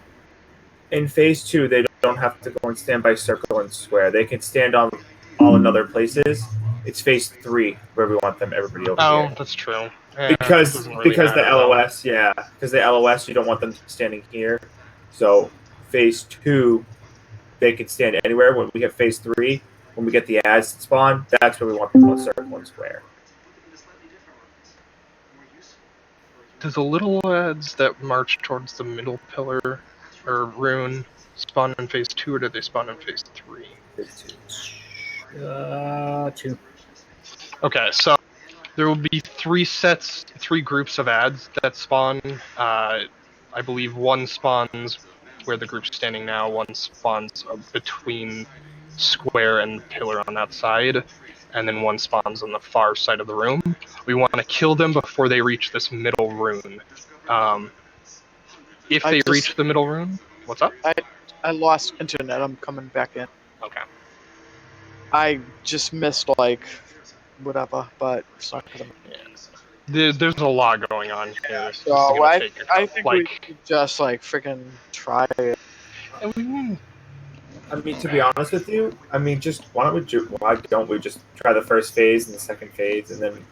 In phase 2, they don't have to go and stand by circle and square. They can stand on all in other places. It's phase 3 where we want them everybody over here. Oh, that's true. Yeah, because the LOS, because the LOS, you don't want them standing here. So phase 2, they can stand anywhere. When we hit phase 3, when we get the ads spawn, that's where we want people to circle and square. Do the little ads that march towards the middle pillar or rune spawn in phase 2, or do they spawn in phase 3? Phase 2. Okay, so there will be 3 groups of ads that spawn. I believe one spawns where the group's standing now, one spawns between square and pillar on that side, and then one spawns on the far side of the room. We want to kill them before they reach this middle rune. If they reach the middle rune, what's up? I lost internet. I'm coming back in. Okay. I just missed whatever, but it's not gonna. There's a lot going on here. So I think we could just freaking try it. I mean, to be honest with you, just why don't we just try the first phase and the second phase and then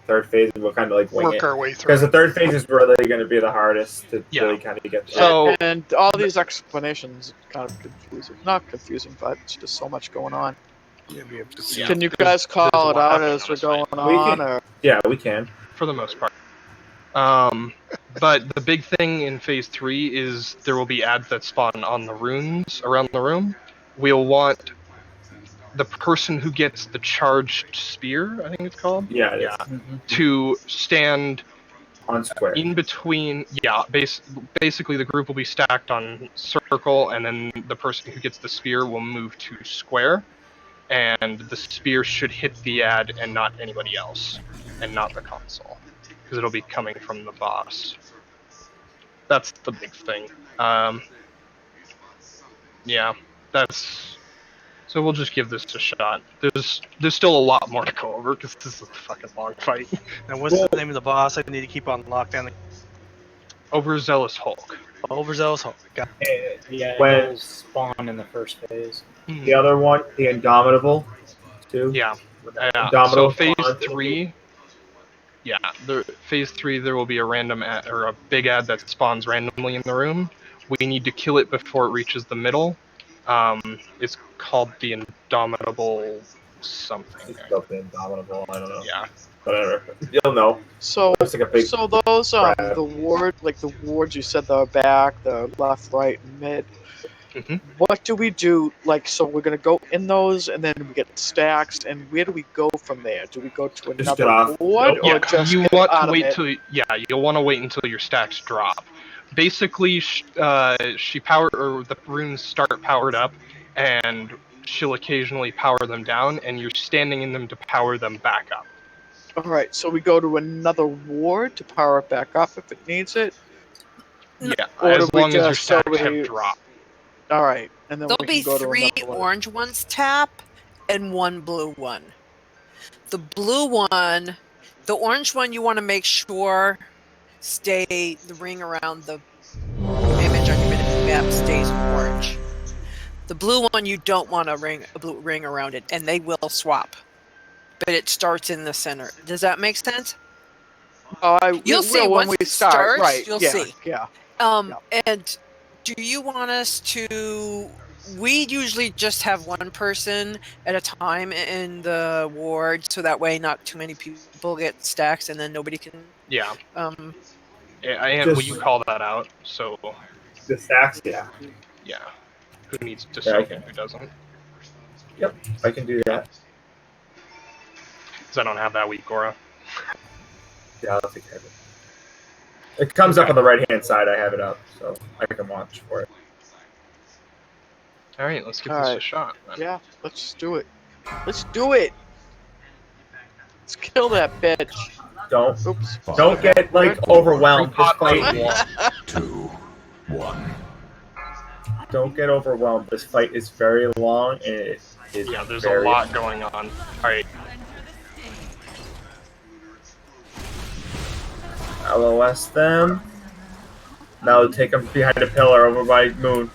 third phase, and we'll kind of wing work it. our way through. Because the third phase is really going to be the hardest to really kind of get through. So, and all these explanations kind of confusing. Not confusing, but it's just so much going on. Can you guys call it out as we're going on? Yeah, we can. For the most part. But the big thing in phase 3 is there will be ads that spawn on the runes around the room. We'll want the person who gets the charged spear, I think it's called, to stand on square in between. Basically the group will be stacked on circle, and then the person who gets the spear will move to square, and the spear should hit the ad and not anybody else, and not the console, because it'll be coming from the boss. That's the big thing. So we'll just give this a shot. There's still a lot more to go over because this is a fucking long fight. And what's the name of the boss I need to keep on lockdown? Overzealous Hulk. Overzealous Hulk. Got Yeah, When- it'll spawn in the first phase. The other one, the Indomitable, too. Yeah. So Indomitable phase spawns. 3. Yeah, phase 3 there will be a random ad, or a big ad that spawns randomly in the room. We need to kill it before it reaches the middle. It's called the Indomitable something. It's called the Indomitable. I don't know. Yeah. Whatever. You'll know. So, Looks like a big so those crab. the wards you said, the back, the left, right, and mid. Mm-hmm. What do we do? Like, so we're gonna go in those, and then we get stacks, and where do we go from there? Do we go to Just another get off. ward, Nope. or Yeah, just you get want out to of wait it? till you'll want to wait until your stacks drop. Basically, she power or the runes start powered up, and she'll occasionally power them down, and you're standing in them to power them back up. All right, so we go to another ward to power it back up if it needs it. Yeah, Or as do we long as your just so stacks have we- dropped. All right, and then There'll we be can go to 3 another one. orange ones tap and 1 blue one. The blue one, the orange one, you want to make sure the ring around the image on your map stays orange. The blue one, you don't want a blue ring around it, and they will swap. But it starts in the center. Does that make sense? You'll see when once we it start, starts, right? you'll Yeah, see. yeah. And do you want us to? We usually just have one person at a time in the ward, so that way not too many people get stacks, and then nobody can. Yeah. Just- Will you call that out? So. The stacks, yeah. Yeah. Who needs to Yeah, soak okay. and who doesn't? Yep, I can do that. Because I don't have that week, Gora. Yeah, I'll take care of it. It comes up on the right-hand side. I have it up, so I can watch for it. All right, let's give All this right. a shot. Then. Yeah, let's do it. Let's do it. Let's kill that bitch. Don't get like overwhelmed. This fight. 2, 1. Don't get overwhelmed. This fight is very long, and it is There's very a lot going on. All right. LOS them. Now take them behind a pillar over by Moon.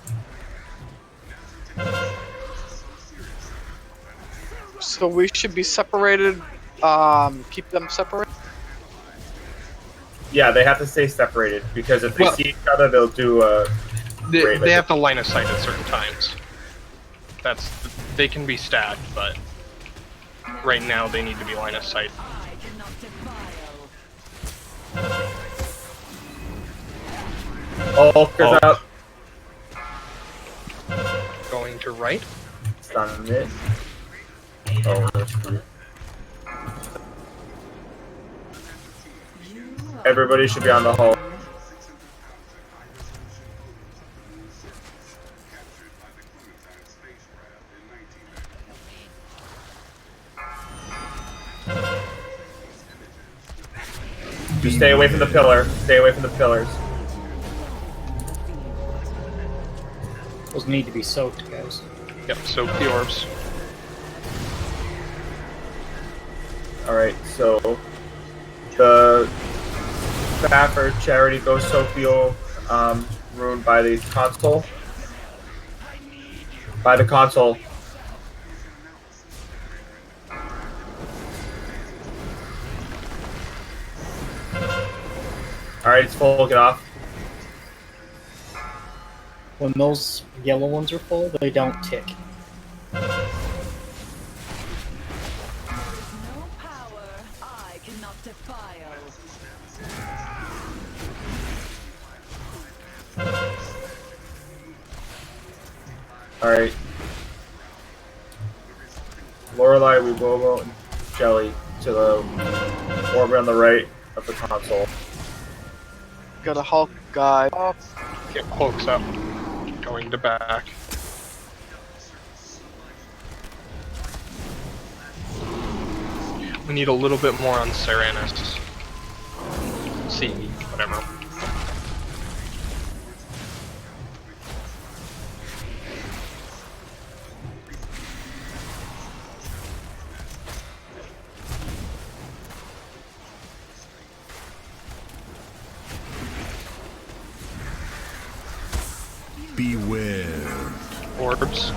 So we should be separated. Keep them separate. Yeah, they have to stay separated because if they see each other, they'll do a. They have to line of sight at certain times. They can be stacked, but right now they need to be line of sight. Hulker's up. Going to right. Stun it. Oh, that's true. Everybody should be on the hull. Just stay away from the pillar. Stay away from the pillars. Those need to be soaked, guys. Yep, soak the orbs. Alright, so the Faffard charity goes soak the rune by the console. By the console. Alright, it's full, get off. When those yellow ones are full, they don't tick. No power I cannot defile. Alright. Lorelei, Weebobo, and Jelly to the orbit on the right of the console. Got a Hulk guy. Get Hulk's up. Going to back. We need a little bit more on Serenus. See, whatever. Beware. Orbs.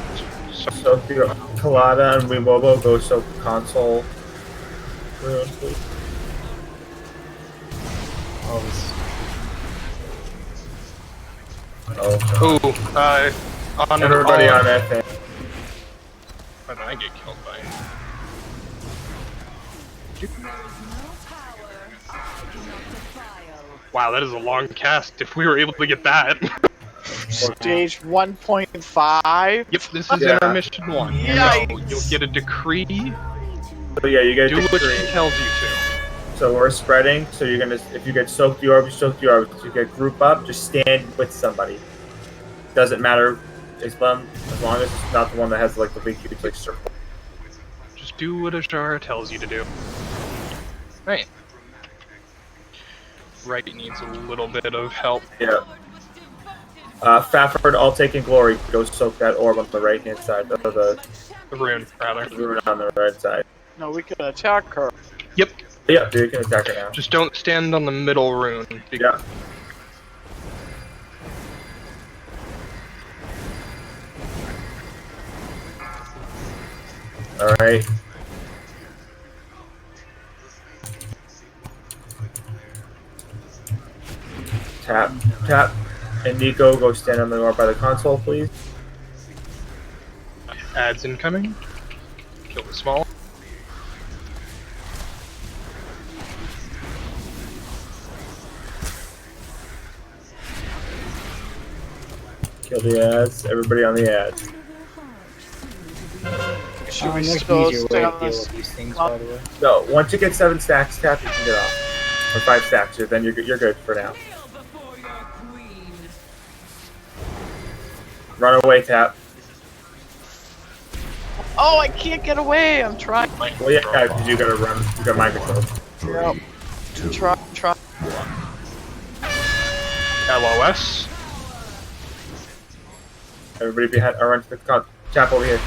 Soak the Kalada and Wimobo go soak the console. Rune, please. On everybody on FA. Why did I get killed by it? Wow, that is a long cast. If we were able to get that. Stage 1.5. Yep, this is intermission 1. Yikes. So you'll get a decree. So yeah, you get do a decree. what she tells you to. So we're spreading. So you're gonna, if you get soak the orb, you soak the orb. If you get group up, just stand with somebody. Doesn't matter. As long as it's not the one that has like the big huge like circle. Just do what Ashara tells you to do. Right. Right needs a little bit of help. Yeah. Faffard, all taking glory. Go soak that orb on the right hand side. The rune, rather. The rune on the right side. No, we can attack her. Yep. Yeah, you can attack her now. Just don't stand on the middle rune. Yeah. Alright. Tap, tap. And Nico, go stand on the door by the console, please. Ads incoming. Kill the small. Kill the ads. Everybody on the ads. Should we there's still an easier way stay to on deal this? with these things, by the way. No, once you get 7 stacks, tap, you can get off. Or 5 stacks, then you're good for now. Run away, tap. Oh, I can't get away. I'm trying. Well, yeah, because you gotta run. You got mind control. Yep. Try. LOS. Everybody behind. Or run to the tap over here.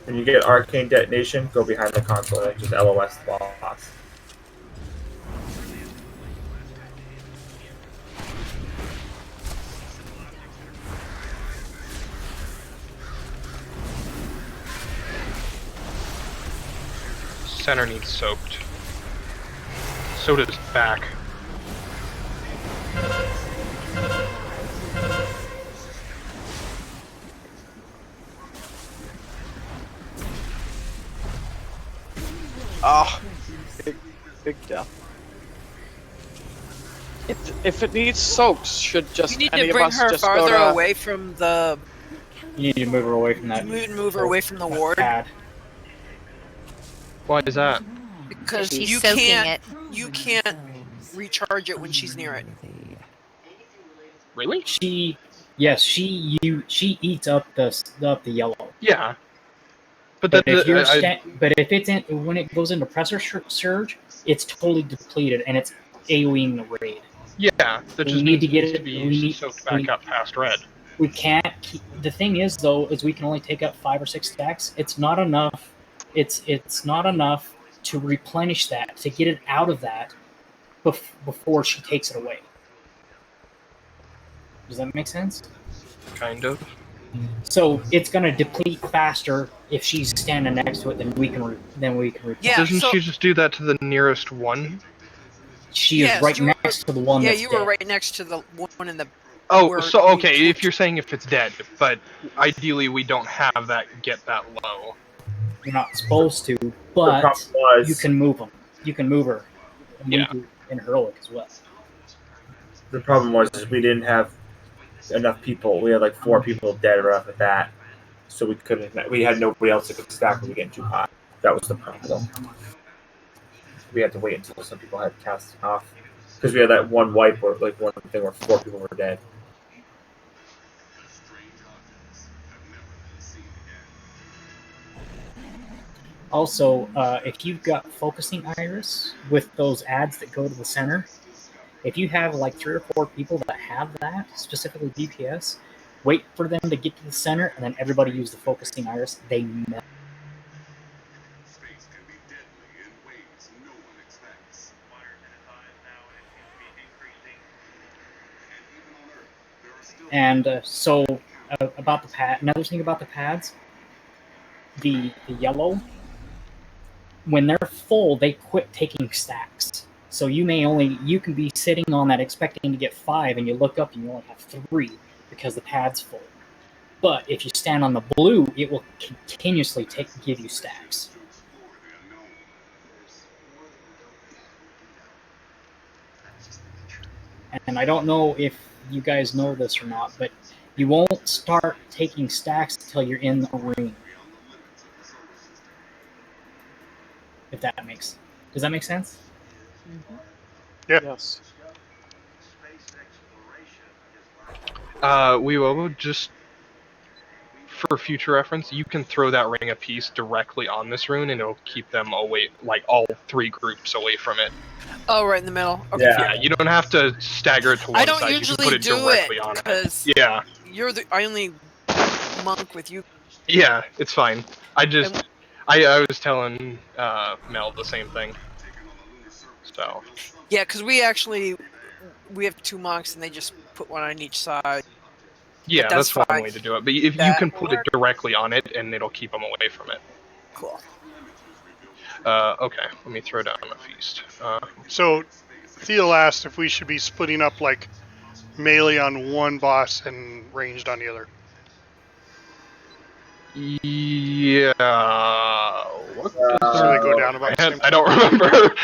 When you get arcane detonation, go behind the console and just LOS the boss. Center needs soaked. So does back. Oh, big death. If it needs soaks, should just You need any to of bring us her just farther go to... away from the. You need to move her away from that. You need to move her away from the ward. Pad. Why is that? Because She's you soaking can't. it. You can't recharge it when she's near it. Really? She eats up the yellow. Yeah. But if it's in, when it goes into pressure surge, it's totally depleted and it's AoEing the raid. Yeah, that just need to get needs it. to be soaked back up past red. We can't. The thing is, though, is we can only take out 5 or 6 stacks. It's not enough. It's not enough to replenish that, to get it out of that before she takes it away. Does that make sense? Kind of. So it's gonna deplete faster if she's standing next to it than we can. Yeah. Doesn't she just do that to the nearest one? She is right next to the one. Yeah, that's you were dead. right next to the one in the. Oh, where so you okay, if you're saying if it's dead, but ideally we don't have that get that low. You're not supposed to, but you can move them. You can move her. And Yeah. move in heroic as well. The problem was is we didn't have enough people. We had like 4 people dead right off the bat, so we couldn't. We had nobody else that could stack when we getting too high. That was the problem. We had to wait until some people had cast off because we had that one wipe where like one thing where 4 people were dead. Also, if you've got focusing iris with those ads that go to the center, if you have like 3 or 4 people that have that, specifically DPS, wait for them to get to the center, and then everybody use the focusing iris. They melt. Space can be deadly in ways no one expects. And so about the pad. Another thing about the pads, the yellow, when they're full, they quit taking stacks. So you can be sitting on that expecting to get 5, and you look up and you only have 3 because the pad's full. But if you stand on the blue, it will continuously give you stacks. And I don't know if you guys know this or not, but you won't start taking stacks until you're in the ring. If that does that make sense? Mm-hmm. Yeah. Yes. We will just, for future reference, you can throw that ring of peace directly on this rune, and it'll keep them away, like all 3 groups away from it. Oh, right in the middle. Okay. Yeah, you don't have to stagger it to one I don't side. You can usually put it do directly it on it. because Yeah. you're the only monk with you. Yeah, it's fine. I was telling Mel the same thing. So. Yeah, because we have 2 monks and they just put one on each side. Yeah, that's fine. one way to do it. But if you can put it directly on it, and it'll keep them away from it. Cool. Okay, let me throw down a feast. So, Theo asked if we should be splitting up like melee on one boss and ranged on the other. Yeah. What so they go down about the same time? I don't remember.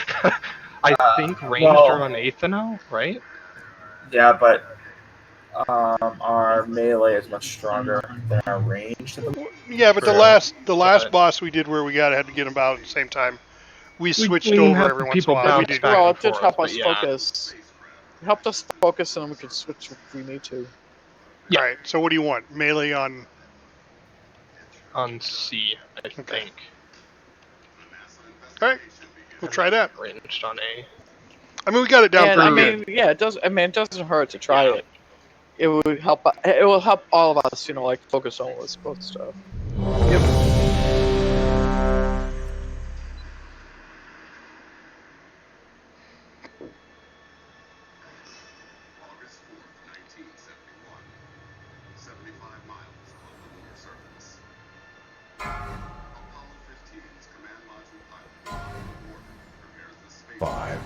I think ranged are on 8th now, right? Yeah, but our melee is much stronger than our ranged. Yeah, but the last boss we did where we had to get them out at the same time. We switched over every once in a while. Well, it did help us focus. It helped us focus, and we could switch if we need to. Yeah. All right. So what do you want? Melee on C, I think. All right. We'll try that. Ranged on A. I mean, we got it down pretty good. Yeah, it does. I mean, it doesn't hurt to try it. It would help. It will help all of us, like focus on both stuff. Yep. August 4th, 1971. 75 miles above the lunar surface. Apollo 15's command module pilot, Gordon, prepares the space. 5,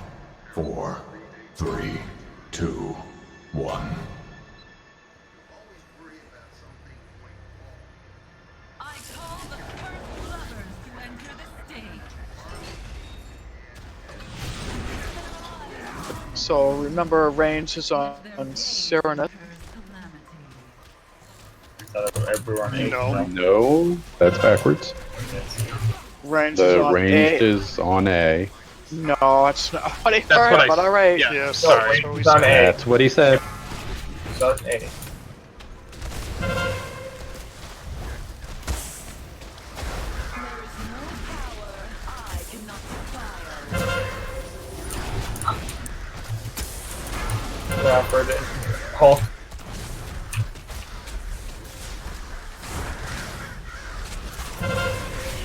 4, 3, 2, 1. I call the first lovers to enter the stage. So remember, range is on Serenith. No, that's backwards. Range The is on ranged A. is on A. No, it's not what he That's what I but all right. Yeah, sorry. It's on A. That's what he said. It's on A. Faffard and Hulk.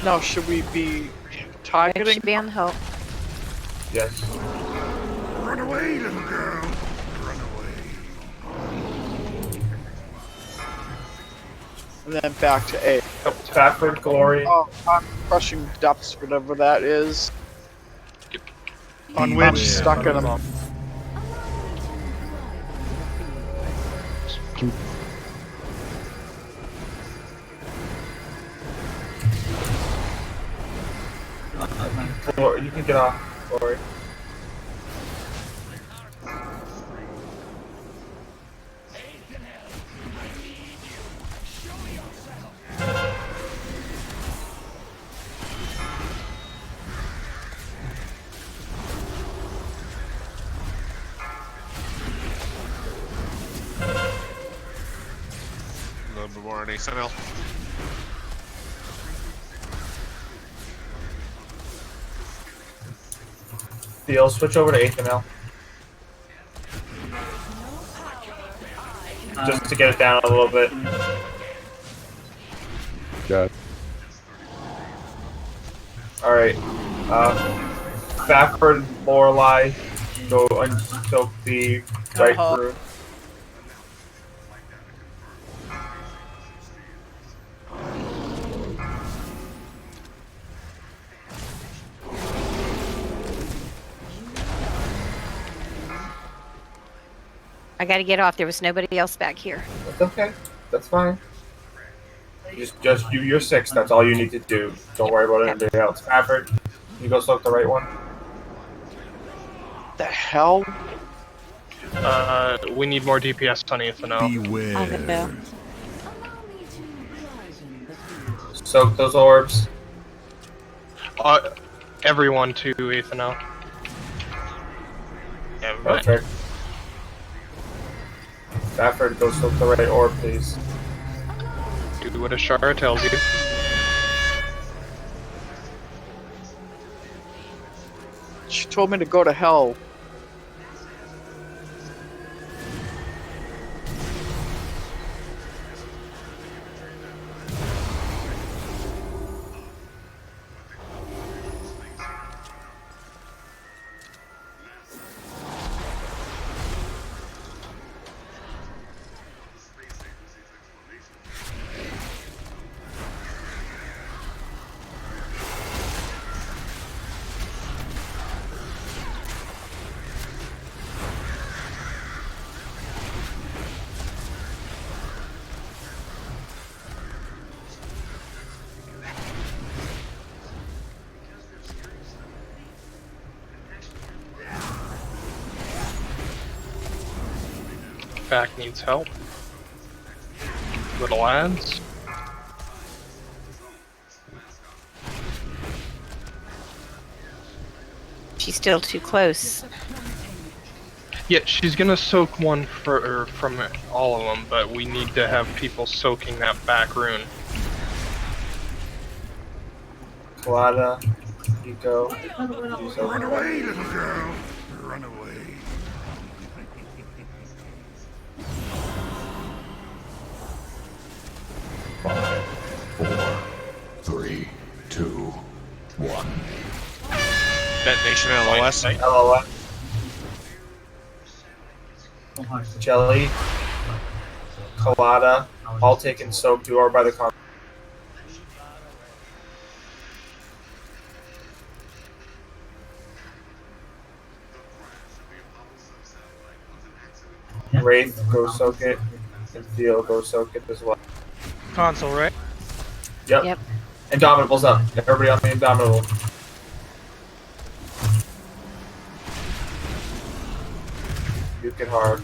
Now, should we be targeting? It should be on Hope. Yes. Run away, little girl. Run away. And then back to A. Fafford, Glory. Oh, I'm crushing depths, whatever that is. On I'm which? stuck in them. You can get off, Glory. A little bit more on ASML. Theo, switch over to 8th ML. Just to get it down a little bit. Got it. Alright. Fafford, Lorelei, go unsoak the right through. I gotta get off. There was nobody else back here. That's okay. That's fine. Just do your 6. That's all you need to do. Don't worry about anybody else. Fafford, can you go select the right one? The hell? We need more DPS on Ethan now. Beware. Soak those orbs. Everyone to Ethan now. Perfect. Fafford, go soak the right orb, please. Do what Ashara tells you. She told me to go to hell. Back needs help. Little ads. She's still too close. Yeah, she's gonna soak one from all of them, but we need to have people soaking that back rune. Colada, Nico, Run away, little girl. Run away. Five, 4, 3, 2, 1. Detonation LOS. LOS. Jelly, Colada, all taken soak to or by the con. Wraith, go soak it. And Theo, go soak it as well. Console, right? Yep. Indomitable's up. Everybody on the Indomitable. Duke it hard.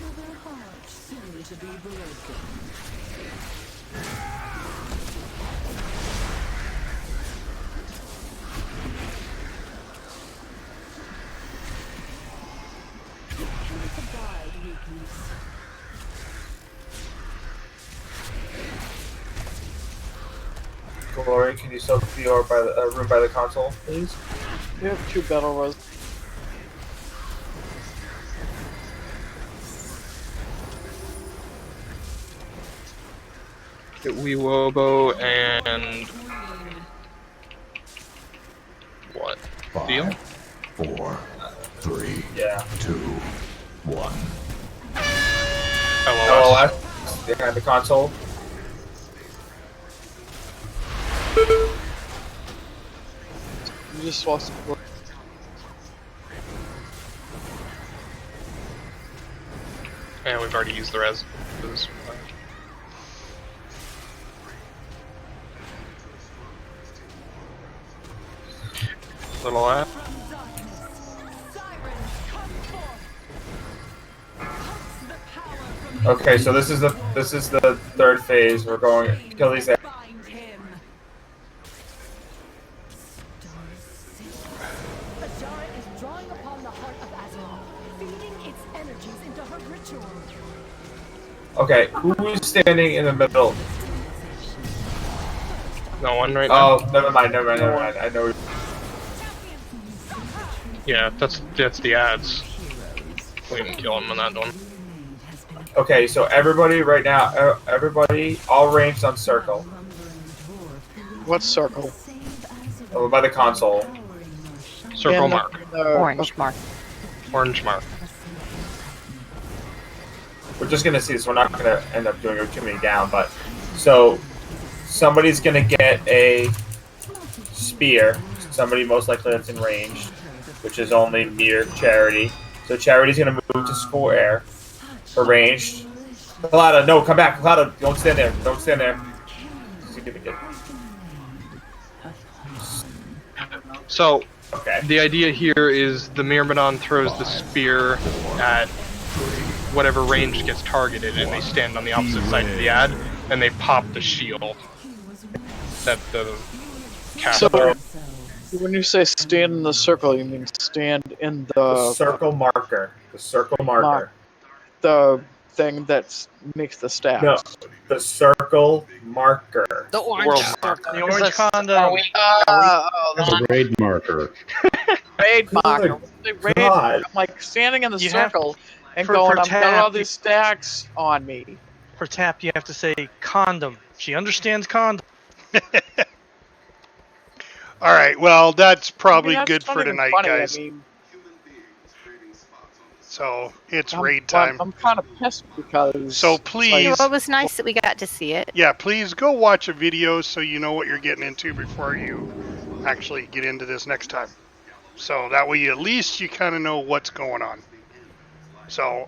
Glory, can you soak the orb by the room by the console, please? We have 2 battle res. We Wobo and what? Deal? 4, 3, yeah. 2, 1. LOS behind the console. You just lost. Yeah, we've already used the res. Little app. Okay, so this is the third phase. We're going to kill these. Okay, who's standing in the middle? No one right now. Oh, never mind. I know. Yeah, that's the ads. We didn't kill him on that one. Okay, so everybody right now, everybody, all ranged on circle. What circle? Oh, by the console. Circle mark. Orange mark. Orange mark. We're just gonna see this. We're not gonna end up doing too many down, but so somebody's gonna get a spear. Somebody most likely that's in range, which is only mere Charity. So Charity's gonna move to square. Arranged. Colada, no, come back. Colada, don't stand there. Don't stand there. So, okay. The idea here is the Myrmidon throws the spear at whatever range gets targeted, and they stand on the opposite side of the ad, and they pop the shield that the caster. So, when you say stand in the circle, you mean stand in the circle marker. The circle marker. The thing that makes the stats. No, the circle marker. The orange circle. The orange condom. The raid marker. Raid marker. God. I'm like standing in the You have- circle and for going, I've got tap, all these stacks on me. For tap, you have to say condom. She understands condom. All right, well, that's probably that's good not for even tonight, funny. guys. I mean, So it's raid time. I'm kind of pissed because. So please. Well, it was nice that we got to see it. Yeah, please go watch a video so you know what you're getting into before you actually get into this next time. So that way, at least you kind of know what's going on. So,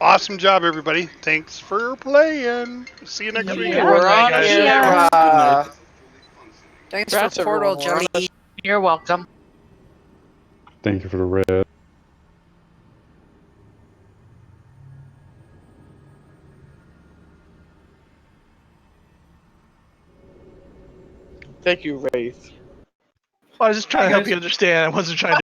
awesome job, everybody. Thanks for playing. See you next week. We're on here. Thanks Congrats, for Portal, everyone. We're on Jody. You're welcome. Thank you for the red. Thank you, Wraith. I was just trying to help you understand. I wasn't trying